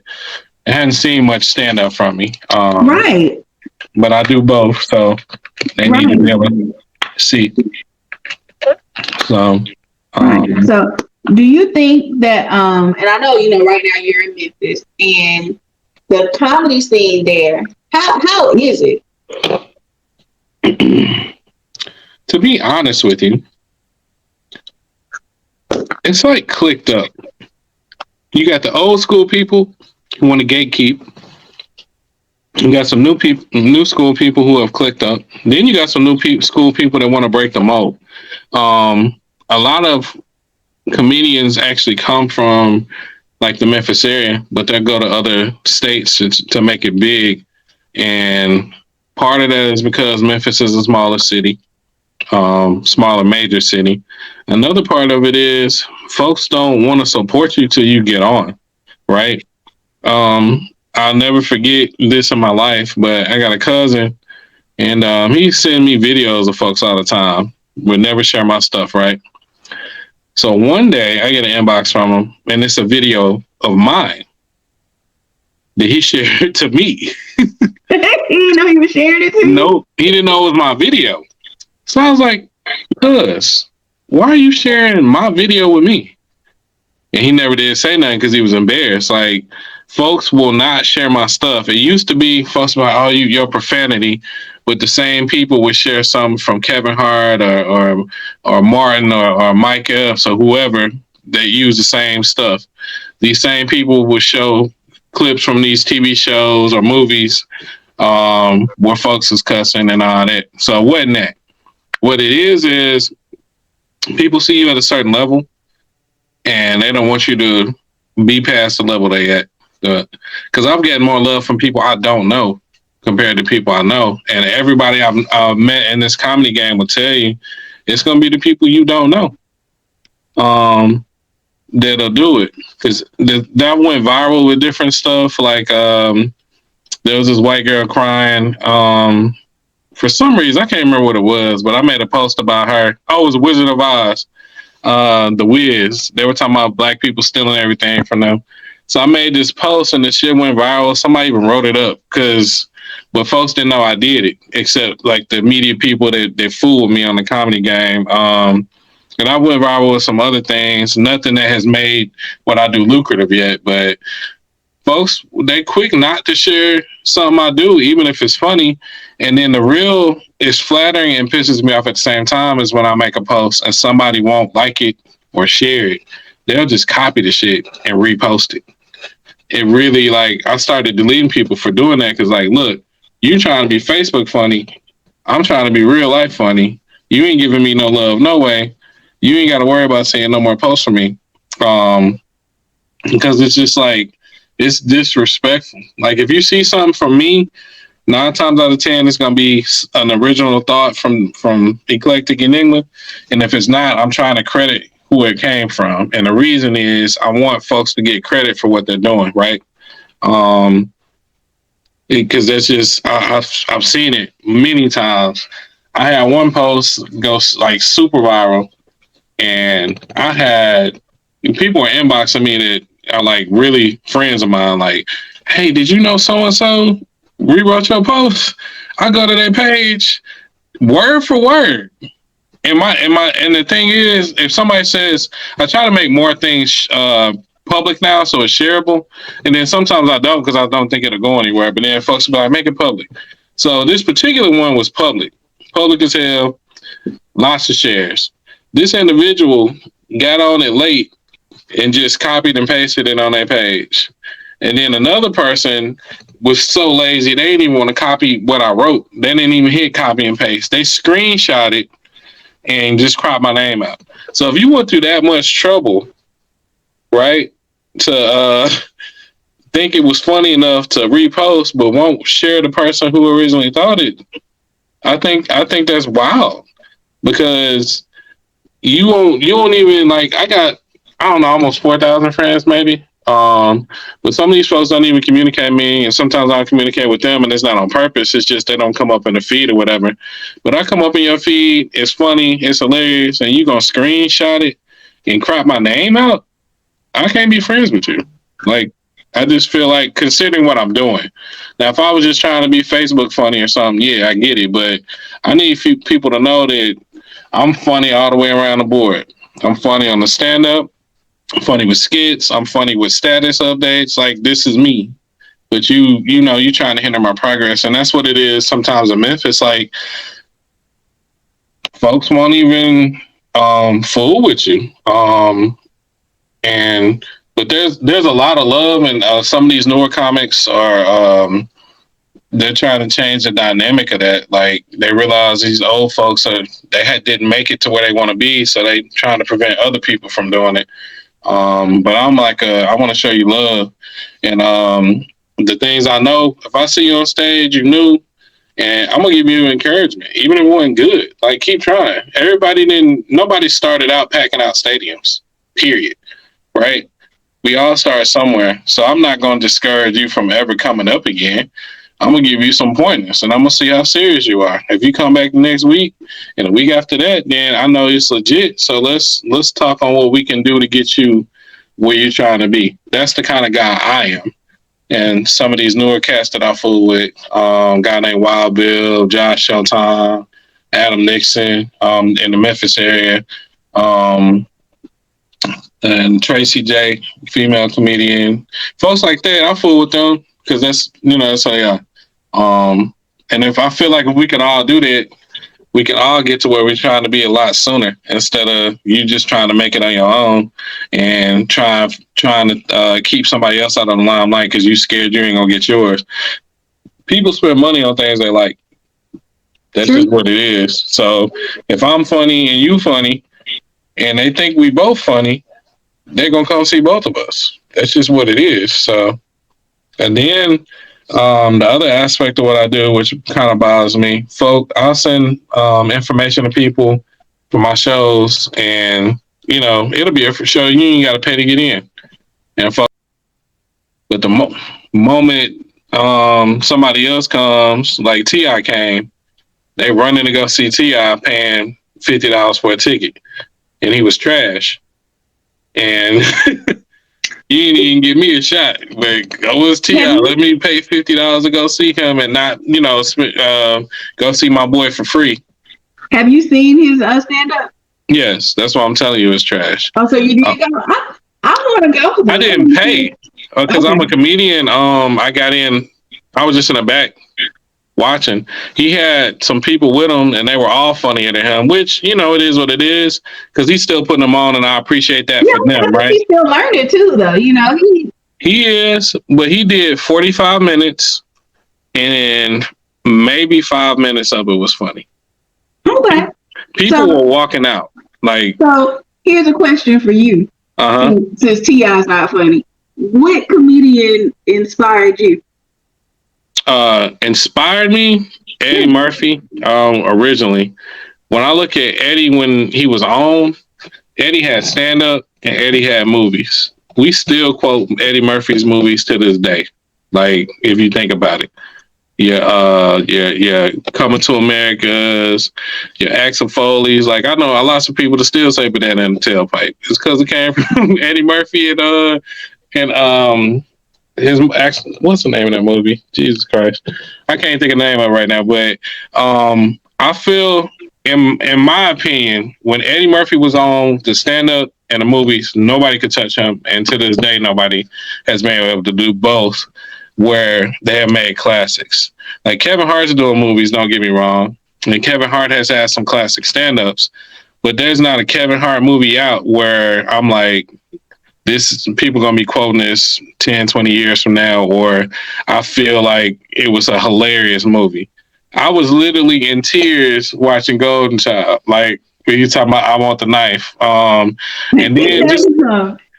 I hadn't seen much stand up from me. Right. But I do both, so they need to be able to see. So, right. So do you think that and I know right now you're in Memphis and the comedy scene there, how is it? to be honest with you, it's like clicked up. You got the old school people who want to gatekeep. You got some new school people who have clicked up. Then you got some school people that want to break the mold. A lot of comedians actually come from like the Memphis area, but they go to other states to make it big. And part of that is because Memphis is a smaller city, smaller major city. Another part of it is folks don't want to support you till you get on, right? I'll never forget this in my life, but I got a cousin and he send me videos of folks all the time. Would never share my stuff, right? So one day I get an inbox from him and it's a video of mine that he shared to me. He didn't know he was sharing it to you? Nope, he didn't know it was my video. So I was like, cuz, why are you sharing my video with me? And he never did say nothing because he was embarrassed. Like, folks will not share my stuff. It used to be folks about, oh, your profanity, but the same people would share something from Kevin Hart or Martin or Mike Epps or whoever that use the same stuff. These same people would show clips from these TV shows or movies where folks is cussing and all that. So it wasn't that. What it is people see you at a certain level and they don't want you to be past the level they at. Because I've gotten more love from people I don't know compared to people I know. And everybody I've met in this comedy game will tell you it's going to be the people you don't know that'll do it. Because that went viral with different stuff. Like there was this white girl crying. For some reason, I can't remember what it was, but I made a post about her. Oh, it was Wizard of Oz, the Wiz. They were talking about black people stealing everything from them. So I made this post and the shit went viral. Somebody even wrote it up but folks didn't know I did it, except like the media people that fooled me on the comedy game. And I went viral with some other things. Nothing that has made what I do lucrative yet, but folks, they quick not to share something I do, even if it's funny. And then the real is flattering and pisses me off at the same time is when I make a post and somebody won't like it or share it. They'll just copy the shit and repost it. It really, like, I started deleting people for doing that because, like, look, you trying to be Facebook funny. I'm trying to be real life funny. You ain't giving me no love, no way. You ain't got to worry about saying no more posts from me. Because it's just like, It's disrespectful. Like if you see something from me, 9 times out of 10, it's gonna be an original thought from Eclectic Enigma, and if it's not, I'm trying to credit who it came from, and the reason is I want folks to get credit for what they're doing, right? Um, because that's just I've seen it many times. I had one post go like super viral, and I had people were inboxing me that are like really friends of mine, like, "Hey, did you know so and so rewrote your post? I go to their page, word for word." And the thing is, if somebody says, I try to make more things public now, so it's shareable, and then sometimes I don't because I don't think it'll go anywhere. But then folks will be like, make it public. So this particular one was public as hell, lots of shares. This individual got on it late and just copied and pasted it on their page. And then another person was so lazy they didn't even want to copy what I wrote. They didn't even hit copy and paste. They screenshot it and just crop my name out. So if you went through that much trouble, right, to think it was funny enough to repost but won't share the person who originally thought it, I think that's wild, because you won't even, like, I don't know, almost 4,000 friends maybe. But some of these folks don't even communicate with me, and sometimes I don't communicate with them, and it's not on purpose. It's just they don't come up in the feed or whatever. But I come up in your feed, it's funny, it's hilarious, and you gonna screenshot it and crop my name out? I can't be friends with you. Like, I just feel like, considering what I'm doing. Now, if I was just trying to be Facebook funny or something, yeah, I get it. But I need people to know that I'm funny all the way around the board. I'm funny on the stand up. I'm funny with skits. I'm funny with status updates. Like, this is me. But you know, you're trying to hinder my progress. And that's what it is sometimes in Memphis. Like, folks won't even fool with you. But there's a lot of love, and some of these newer comics are they're trying to change the dynamic of that. Like, they realize these old folks didn't make it to where they want to be, so they trying to prevent other people from doing it. But I'm like, I want to show you love, and the things I know. If I see you on stage, you new, and I'm gonna give you encouragement, even if it wasn't good. Like, keep trying. Nobody started out packing out stadiums. Period. Right? We all start somewhere, so I'm not gonna discourage you from ever coming up again. I'm gonna give you some pointers, and I'm gonna see how serious you are. If you come back next week and a week after that, then I know it's legit. So let's talk on what we can do to get you where you're trying to be. That's the kind of guy I am. And some of these newer cats that I fool with, guy named Wild Bill, Josh Showtime, Adam Nixon, in the Memphis area, and Tracy J, female comedian, folks like that. I fool with them because that's how they are. And if I feel like if we could all do that, we can all get to where we're trying to be a lot sooner, instead of you just trying to make it on your own and trying to keep somebody else out of the limelight because you scared you ain't gonna get yours. People spend money on things they like. That's just what it is. So if I'm funny and you funny, and they think we both funny, they're gonna come see both of us. That's just what it is. So, and then the other aspect of what I do, which kind of bothers me, I'll send information to people for my shows, and it'll be a show you ain't got to pay to get in. And but the moment somebody else comes, like T.I. came, they running to go see T.I. paying $50 for a ticket, and he was trash. And you didn't even give me a shot. Like, I was T.I. Let me pay $50 to go see him and not, go see my boy for free. Have you seen his stand up? Yes, that's what I'm telling you. It's trash. Oh, so you did go? I want to go. I didn't pay because I'm a comedian. I got in. I was just in the back watching. He had some people with him, and they were all funnier than him, which, it is what it is, because he's still putting them on, and I appreciate that for them, right? He's still learning too, though. He is, but he did 45 minutes, and maybe 5 minutes of it was funny. Okay. People were walking out. Like, so here's a question for you. Since T.I.'s not funny, What comedian inspired you? Inspired me, Yeah. Eddie Murphy. Originally, when I look at Eddie when he was on, Eddie had stand up and Eddie had movies. We still quote Eddie Murphy's movies to this day. Like if you think about it. Yeah, Coming to America's, your Axel Foley's. Like I know a lot of people that still say banana in the tailpipe. It's because it came from Eddie Murphy and his what's the name of that movie? Jesus Christ, I can't think of the name of it right now. But I feel, in my opinion, when Eddie Murphy was on the stand up and the movies, nobody could touch him, and to this day, nobody has been able to do both. Where they have made classics, like Kevin Hart's doing movies. Don't get me wrong, and Kevin Hart has had some classic stand ups, but there's not a Kevin Hart movie out where I'm like, this people gonna be quoting this 10, 20 years from now, or I feel like it was a hilarious movie. I was literally in tears watching Golden Child. Like when you talking about I Want the Knife. And then just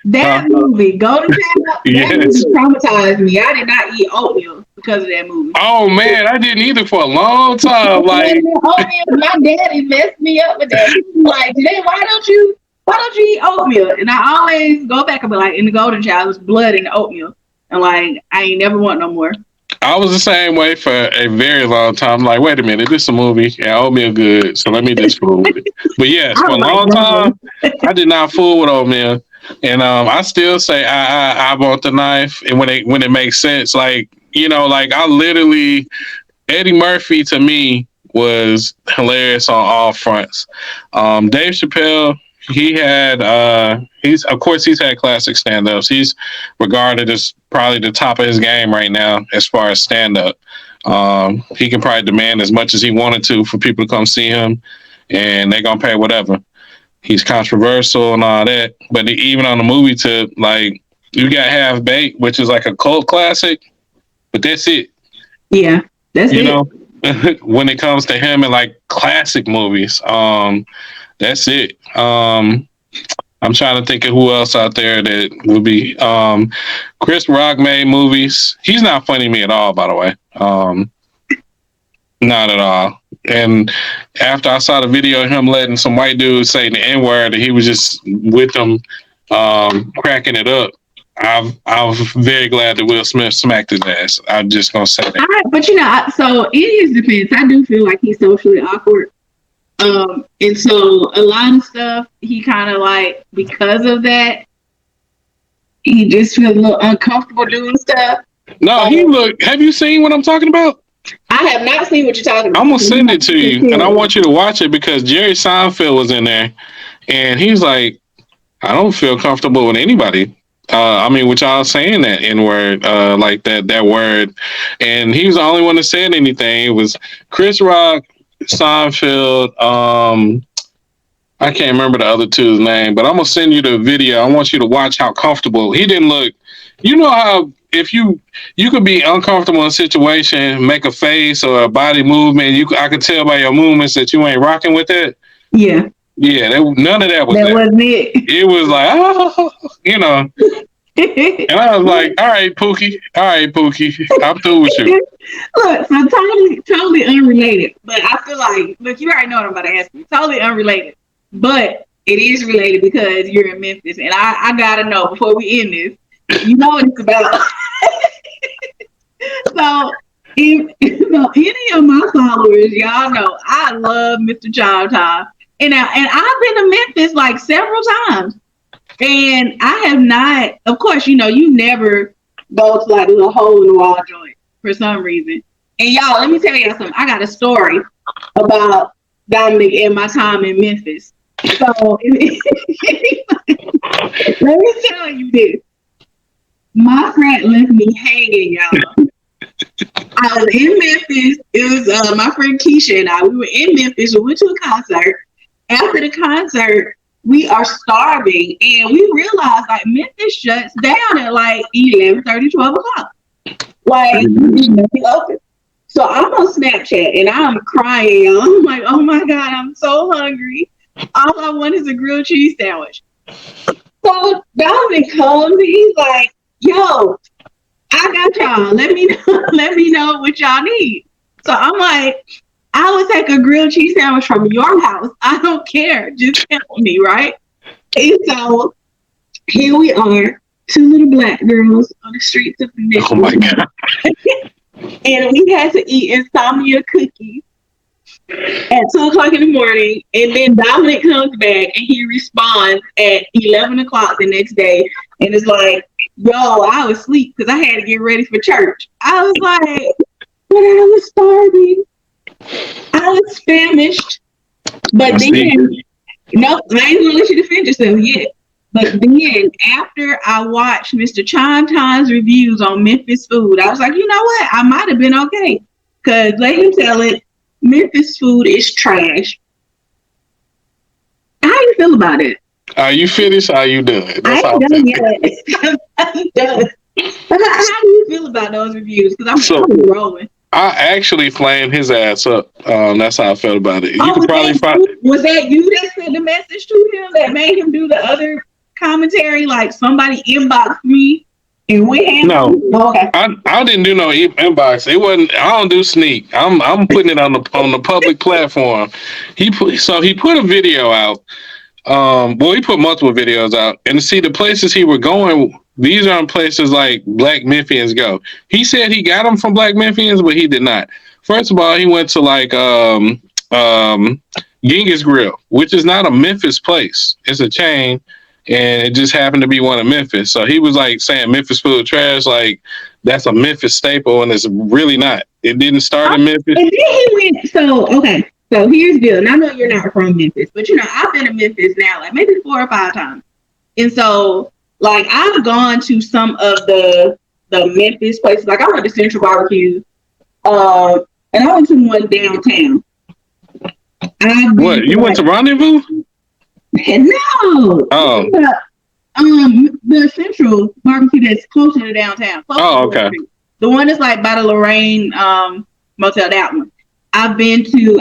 that movie, Golden Child, that yes. movie traumatized me. I did not eat oatmeal because of that movie. Oh man, I didn't either for a long time. Like oatmeal, my daddy messed me up with that. He was like, "Today, why don't you eat oatmeal?" And I always go back and be like, in the Golden Child, there's blood in the oatmeal, and like I ain't never want no more. I was the same way for a very long time. Like, wait a minute, this is a movie and oatmeal good, so let me just fool with it. But yes, for a long time, I did not fool with oatmeal. And I still say I want the knife, and when it makes sense, like like I literally Eddie Murphy to me was hilarious on all fronts. Dave Chappelle, he had he's had classic stand-ups. He's regarded as probably the top of his game right now as far as stand-up. He can probably demand as much as he wanted to for people to come see him, and they're gonna pay whatever. He's controversial and all that, but even on the movie tip, like you got Half Baked, which is like a cult classic, but that's it. Yeah, that's you it. know, when it comes to him and like classic movies, that's it. I'm trying to think of who else out there that would be. Chris Rock made movies. He's not funny to me at all, by the way. Not at all. And after I saw the video of him letting some white dude say the N word, and he was just with them cracking it up. I was very glad that Will Smith smacked his ass. I'm just gonna say that. But so in his defense, I do feel like he's socially awkward. And so a lot of stuff he kind of like because of that, he just feels a little uncomfortable doing stuff. No, have you seen what I'm talking about? I have not seen what you're talking about. I'm gonna send it to you, and I want you to watch it because Jerry Seinfeld was in there, and he's like, I don't feel comfortable with anybody. With y'all saying that N word, like that word, and he was the only one that said anything. It was Chris Rock, Seinfeld. I can't remember the other two's name, but I'm gonna send you the video. I want you to watch how comfortable he didn't look. You know how if you could be uncomfortable in a situation, make a face or a body movement. I could tell by your movements that you ain't rocking with it. Yeah. Yeah, none of that was that. Wasn't it. It was like, And I was like, all right, Pookie, I'm through with you. Look, so totally unrelated, but I feel like, look, you already know what I'm about to ask you. Totally unrelated, but it is related because you're in Memphis, and I gotta know before we end this, you know what it's about. So, if any of my followers, y'all know, I love Mr. Chimetime. And I've been to Memphis like several times. And I have not, of course, you never go to like a little hole in the wall joint for some reason. And y'all, let me tell y'all something. I got a story about Dominic and my time in Memphis. So let me tell you this. My friend left me hanging, y'all. I was in Memphis. It was my friend Keisha and I. We were in Memphis. We went to a concert. After the concert, we are starving, and we realized like Memphis shuts down at like 11:30, 12 o'clock. Like nothing open. So I'm on Snapchat and I'm crying. I'm like, oh my God, I'm so hungry. All I want is a grilled cheese sandwich. So Dominic comes and he's like, yo, I got y'all. Let me know, let me know what y'all need. So I'm like, I would take a grilled cheese sandwich from your house. I don't care. Just help me, right? And so here we are, two little black girls on the streets of Oh my Michigan. god. And we had to eat insomnia cookies at 2 o'clock in the morning. And then Dominic comes back and he responds at 11 o'clock the next day. And it's like, yo, I was asleep because I had to get ready for church. I was like, but I was starving. I was famished. But See, then, nope, I ain't gonna let you defend yourself yet. But then, after I watched Mr. Chimetime's reviews on Memphis food, I was like, you know what? I might have been okay. Because let him tell it, Memphis food is trash. How do you feel about it? are you finished? Are you done? I That's ain't all I'm done saying. yet. I'm done. But how do you feel about those reviews? Because So I'm rolling. I actually flamed his ass up. That's how I felt about it. You Oh, could probably find. was that you that sent the message to him that made him do the other commentary? Like somebody inboxed me and went ham on No, me? Oh, okay. I didn't do no inbox. It wasn't. I don't do sneak. I'm putting it on the public platform. He put a video out. Well, he put multiple videos out, and to see the places he were going. These aren't places like Black Memphians go. He said he got them from Black Memphians, but he did not. First of all, he went to like Genghis Grill, which is not a Memphis place. It's a chain, and it just happened to be one of Memphis. So he was like saying Memphis food trash, like that's a Memphis staple, and it's really not. It didn't start in Memphis. And then he went, so, okay. So here's the deal. And I know you're not from Memphis, but I've been to Memphis now, like maybe 4 or 5 times. And so, like, I've gone to some of the Memphis places. Like, I went to Central Barbecue, and I went to one downtown. What, you went to Rendezvous? No. Oh. The Central Barbecue that's closer to downtown. Oh, okay. The one that's like by the Lorraine Motel, that one. I've been to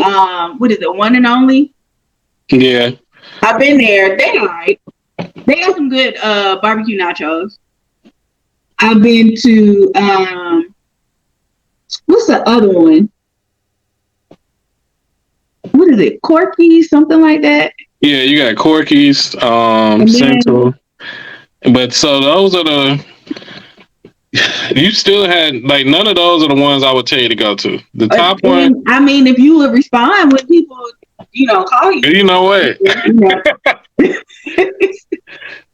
what is it, One and Only? Yeah. I've been there. They all right. They got some good barbecue nachos. I've been to what's the other one? What is it? Corky, something like that. Yeah, you got Corky's, Central. But so those are the. You still had like none of those are the ones I would tell you to go to. The top one. I mean, if you would respond when people, call you. You know what?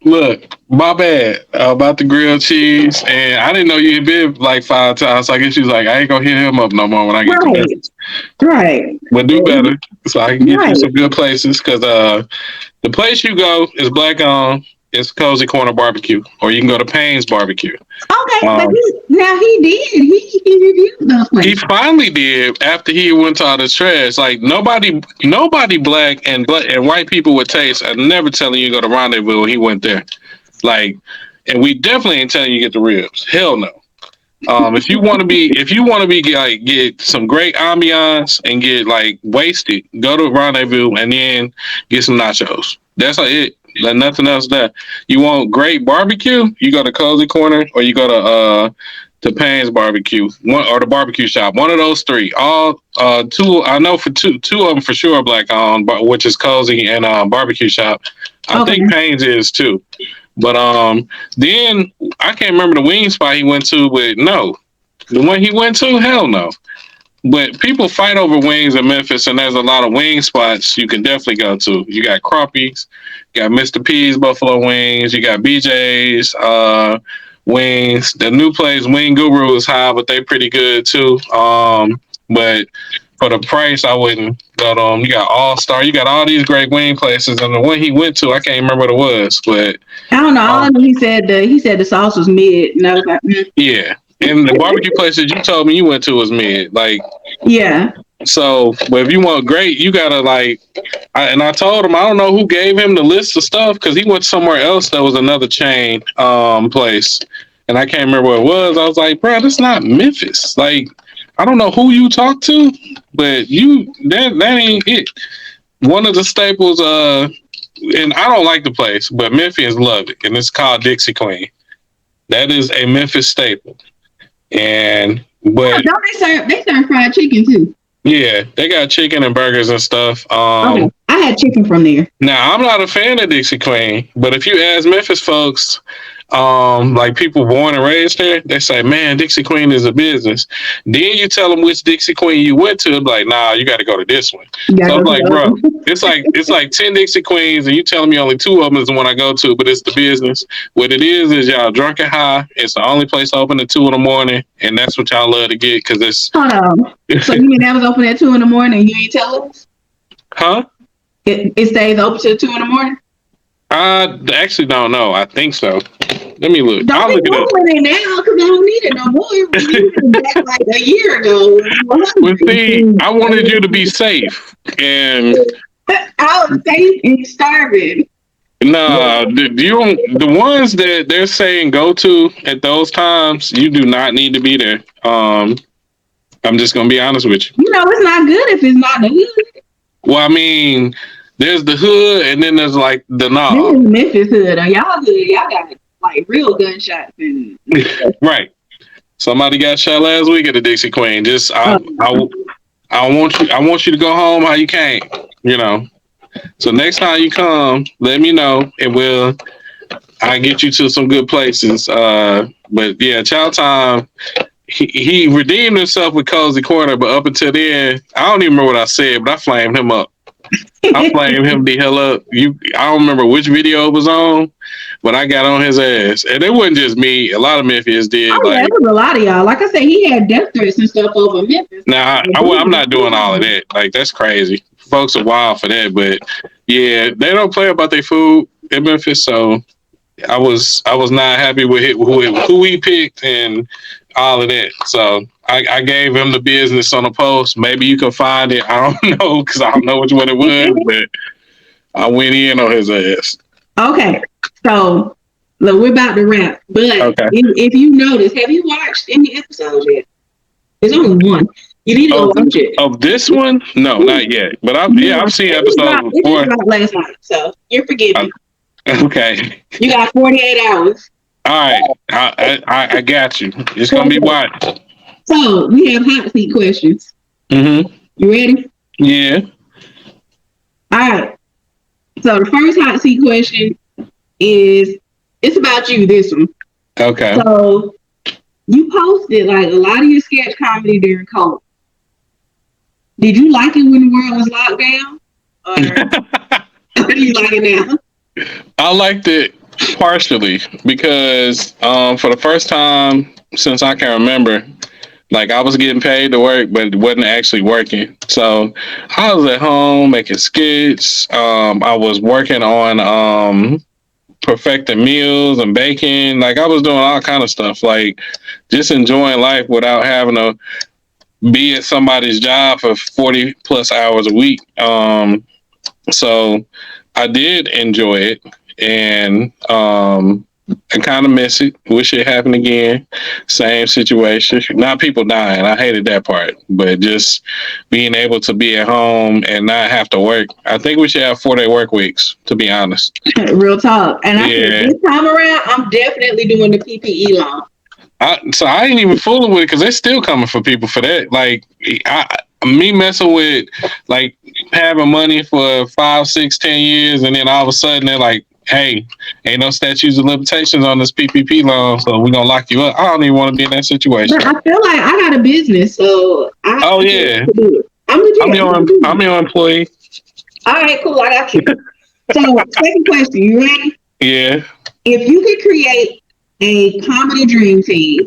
Look, my bad about the grilled cheese, and I didn't know you had been like 5 times. So I guess you was like, I ain't gonna hit him up no more when I get to Memphis. Right. But do better, so I can get you some good places. Because the place you go is black owned. It's Cozy Corner Barbecue, or you can go to Payne's Barbecue. Okay, but now he did. He reviewed those places. He finally did after he went to all this trash. Like nobody black and white people with taste are never telling you to go to Rendezvous when he went there. Like, and we definitely ain't telling you to get the ribs. Hell no. If you want to be like get some great ambiance and get like wasted, go to Rendezvous and then get some nachos. That's it. Like nothing else there. You want great barbecue? You go to Cozy Corner or you go to Payne's Barbecue, or the barbecue shop. One of those three. All two. I know for two of them for sure are black owned, which is Cozy and Barbecue Shop. I think Payne's is too. But then I can't remember the wing spot he went to, but no, the one he went to, hell no. But people fight over wings in Memphis, and there's a lot of wing spots you can definitely go to. You got Crappie's, you got Mr. P's Buffalo Wings, you got BJ's wings. The new place, Wing Guru, is high, but they pretty good too. But for the price, I wouldn't go to them. You got All Star, you got all these great wing places, and the one he went to, I can't remember what it was, but I don't know. All I know, he said the sauce was mid, and I was like, yeah. And the barbecue places you told me you went to was mid. Like, yeah. So, but if you want great, you gotta like. I told him I don't know who gave him the list of stuff because he went somewhere else that was another chain place, and I can't remember what it was. I was like, bro, that's not Memphis. Like, I don't know who you talked to, but that ain't it. One of the staples, and I don't like the place, but Memphians love it, and it's called Dixie Queen. That is a Memphis staple. And Oh, but don't they serve fried chicken too? yeah, they got chicken and burgers and stuff. Okay, I had chicken from there. Now I'm not a fan of Dixie Queen, but if you ask Memphis folks, like people born and raised there, they say, "Man, Dixie Queen is a business." Then you tell them which Dixie Queen you went to, like, "Nah, you got to go to this one." You gotta So I'm go to like, the bro, other one. it's like 10 Dixie Queens, and you telling me only two of them is the one I go to, but it's the business. What it is y'all drunk and high. It's the only place open at 2 in the morning, and that's what y'all love to get because it's. Hold on. So you mean that was open at 2 in the morning and you ain't tell us? Huh? It stays open till 2 in the morning? I actually don't know. I think so. Let me look. Don't I'll be look it up. Googling it now because I don't need it no more. You needed it back like a year ago when you were Well, hungry. see, I wanted you to be safe, and I was safe and starving. nah, the ones that they're saying go to at those times, you do not need to be there. I'm just gonna be honest with you. You know it's not good if it's not the hood. Well, I mean, there's the hood, and then there's like the This knob. is Memphis hood. Y'all hood, y'all got like real gunshots and Right. Somebody got shot last week at the Dixie Queen. Just I want you to go home how you came. You know. So next time you come, let me know, and I get you to some good places. But yeah, Child Time. He redeemed himself with Cozy Corner, but up until then, I don't even remember what I said, but I flamed him up. I flamed him the hell up. I don't remember which video it was on, but I got on his ass, and it wasn't just me. A lot of Memphis did. oh yeah, Like it was a lot of y'all. Like I said, he had death threats and stuff over Memphis. now, I'm not doing all of that. Like that's crazy. Folks are wild for that, but yeah, they don't play about their food in Memphis. So I was not happy with who he picked and all of that. So I gave him the business on the post. Maybe you can find it. I don't know because I don't know which one it was, but I went in on his ass. Okay, so look, we're about to wrap. But Okay. if you notice, have you watched any episodes yet? There's only one. You need to go watch it. Of this one? No, not yet. But I've seen episodes It before. just dropped last night, so you're forgiven. Okay. You got 48 hours. All right. I got you. It's gonna be watched. So we have hot seat questions. Mm-hmm. You ready? Yeah. All right. So the first hot seat question is it's about you. This one. Okay. So you posted like a lot of your sketch comedy during COVID. Did you like it when the world was locked down, or do you like it now? I liked it partially because for the first time since I can remember, like I was getting paid to work, but wasn't actually working. So I was at home making skits. I was working on perfecting meals and baking. Like I was doing all kind of stuff, like just enjoying life without having to be at somebody's job for 40 plus hours a week. So I did enjoy it, and I kind of miss it. Wish it happened again. Same situation. Not people dying. I hated that part, but just being able to be at home and not have to work. I think we should have 4-day work weeks, to be honest. Real talk. And I Yeah. said this time around, I'm definitely doing the PPE law. So I ain't even fooling with it because they're still coming for people for that. Like me messing with like having money for 5, 6, 10 years, and then all of a sudden they're like, "Hey, ain't no statutes of limitations on this PPP loan, so we're gonna lock you up." I don't even want to be in that situation. But I feel like I got a business, so Oh yeah, I'm legit. I'm your employee. All right, cool. I got you. So, second question. You ready? Yeah. If you could create a comedy dream team,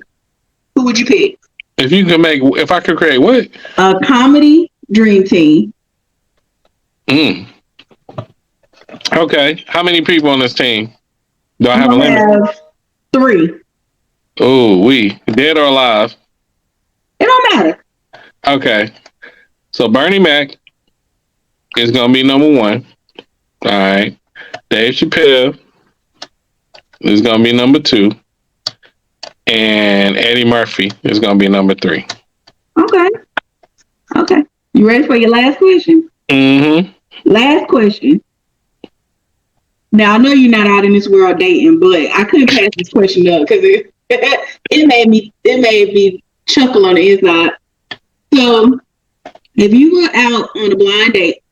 who would you pick? If I could create what? A comedy dream team. Okay. How many people on this team? Do I have a limit? Have 3. Oh, we dead or alive? It don't matter. Okay. So Bernie Mac is gonna be number 1. All right. Dave Chappelle is gonna be number 2. And Eddie Murphy is gonna be number 3. Okay. You ready for your last question? Mm-hmm. Last question. Now I know you're not out in this world dating, but I couldn't pass this question up because it made me chuckle on the inside. So if you were out on a blind date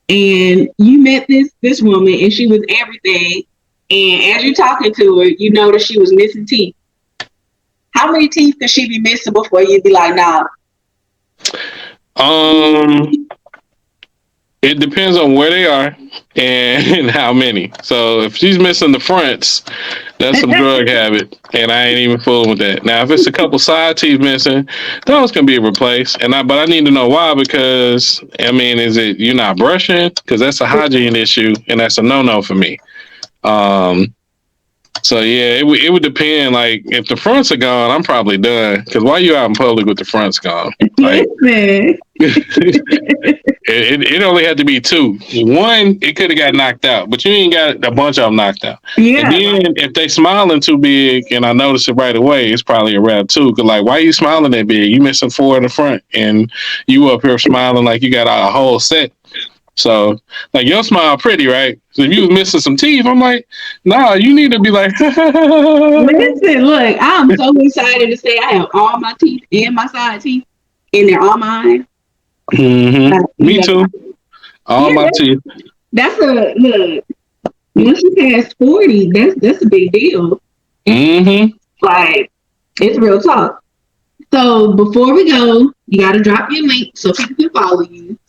and you met this woman and she was everything, and as you're talking to her, you notice she was missing teeth. How many teeth could she be missing before you'd be like, nah? It depends on where they are and how many. So if she's missing the fronts, that's some drug habit, and I ain't even fooling with that. Now, if it's a couple side teeth missing, those can be replaced. But I need to know why, because I mean, is it you're not brushing? Because that's a hygiene issue, and that's a no for me. So yeah, it would depend. Like if the fronts are gone, I'm probably done. Because why you out in public with the fronts gone? Like it only had to be two. One, it could have got knocked out, but you ain't got a bunch of them knocked out. Yeah. And then if they smiling too big, and I notice it right away, it's probably a wrap too. Cause like, why you smiling that big? You missing 4 in the front, and you up here smiling like you got a whole set. So, like, your smile pretty, right? So if you was missing some teeth, I'm like, nah, you need to be like, listen, look, I'm so excited to say I have all my teeth and my side teeth, and they're all mine. Mm-hmm. Me too. All my teeth. That's look. Once you pass 40, that's a big deal. Mm-hmm. Like, it's real talk. So before we go, you got to drop your link so people can follow you.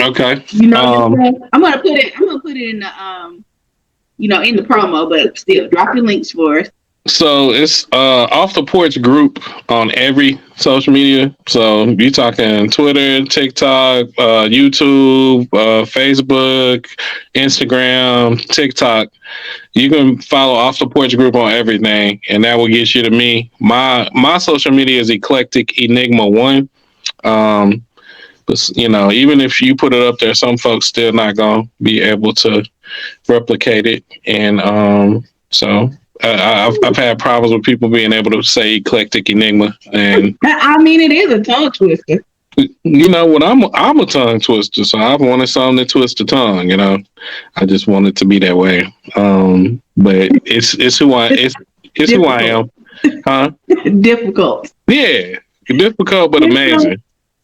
Okay. You know, I'm gonna put it in the in the promo, but still, drop your links for us. So it's Off the Porch group on every social media. So you talking Twitter, TikTok, YouTube, Facebook, Instagram, TikTok. You can follow Off the Porch group on everything, and that will get you to me. My social media is Eclectic Enigma 1. But even if you put it up there, some folks still not gonna be able to replicate it, and so I've had problems with people being able to say Eclectic Enigma, and I mean it is a tongue twister. You know what? I'm a tongue twister, so I've wanted something to twist the tongue. I just want it to be that way. But it's who I am, huh? Difficult. Yeah, difficult but amazing.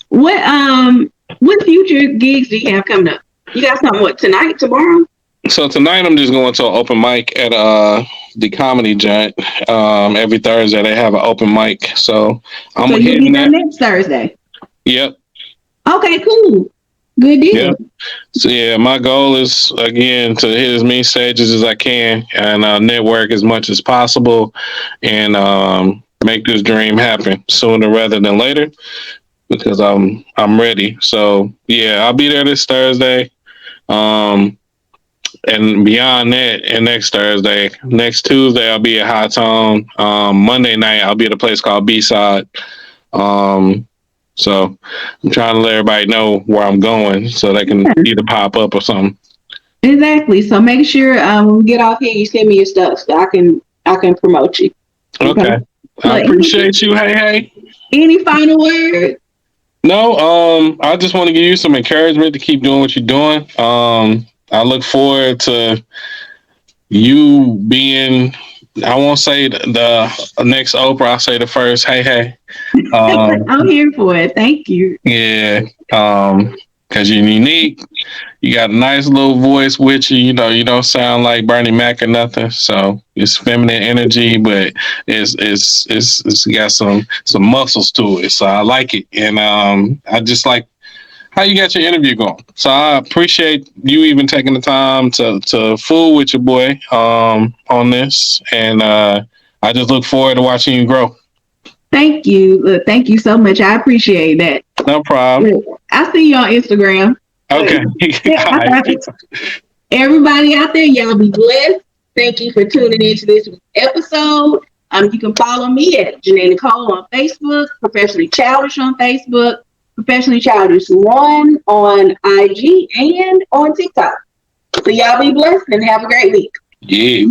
What future gigs do you have coming up? You got something tonight, tomorrow? So tonight I'm just going to an open mic at the Comedy Joint. Every Thursday they have an open mic, so I'm hitting that next Thursday. Yep. Okay, cool. Good deal. Yep. So yeah, my goal is again to hit as many stages as I can and network as much as possible, and make this dream happen sooner rather than later, because I'm ready. So yeah, I'll be there this Thursday. And beyond that, and next Thursday, next Tuesday, I'll be at High Tone. Monday night, I'll be at a place called B-Side. So I'm trying to let everybody know where I'm going so they can either pop up or something. Exactly. So make sure when we get off here, you send me your stuff so I can promote you. Okay. I appreciate you. Hey. Any final words? No. I just want to give you some encouragement to keep doing what you're doing. I look forward to you being, I won't say the next Oprah, I'll say the first, hey. I'm here for it. Thank you. Yeah. Because you're unique. You got a nice little voice with you. You don't sound like Bernie Mac or nothing. So it's feminine energy, but it's got some muscles to it. So I like it. And I just like how you got your interview going. So I appreciate you even taking the time to fool with your boy on this. And I just look forward to watching you grow. Thank you. Look, thank you so much. I appreciate that. No problem. I'll see you on Instagram. Okay. Everybody out there, y'all be blessed. Thank you for tuning into this episode. You can follow me at Jinea Nikole on Facebook, Professionally Childish on Facebook, Professionally Childish 1 on IG and on TikTok. So y'all be blessed and have a great week. Yeah.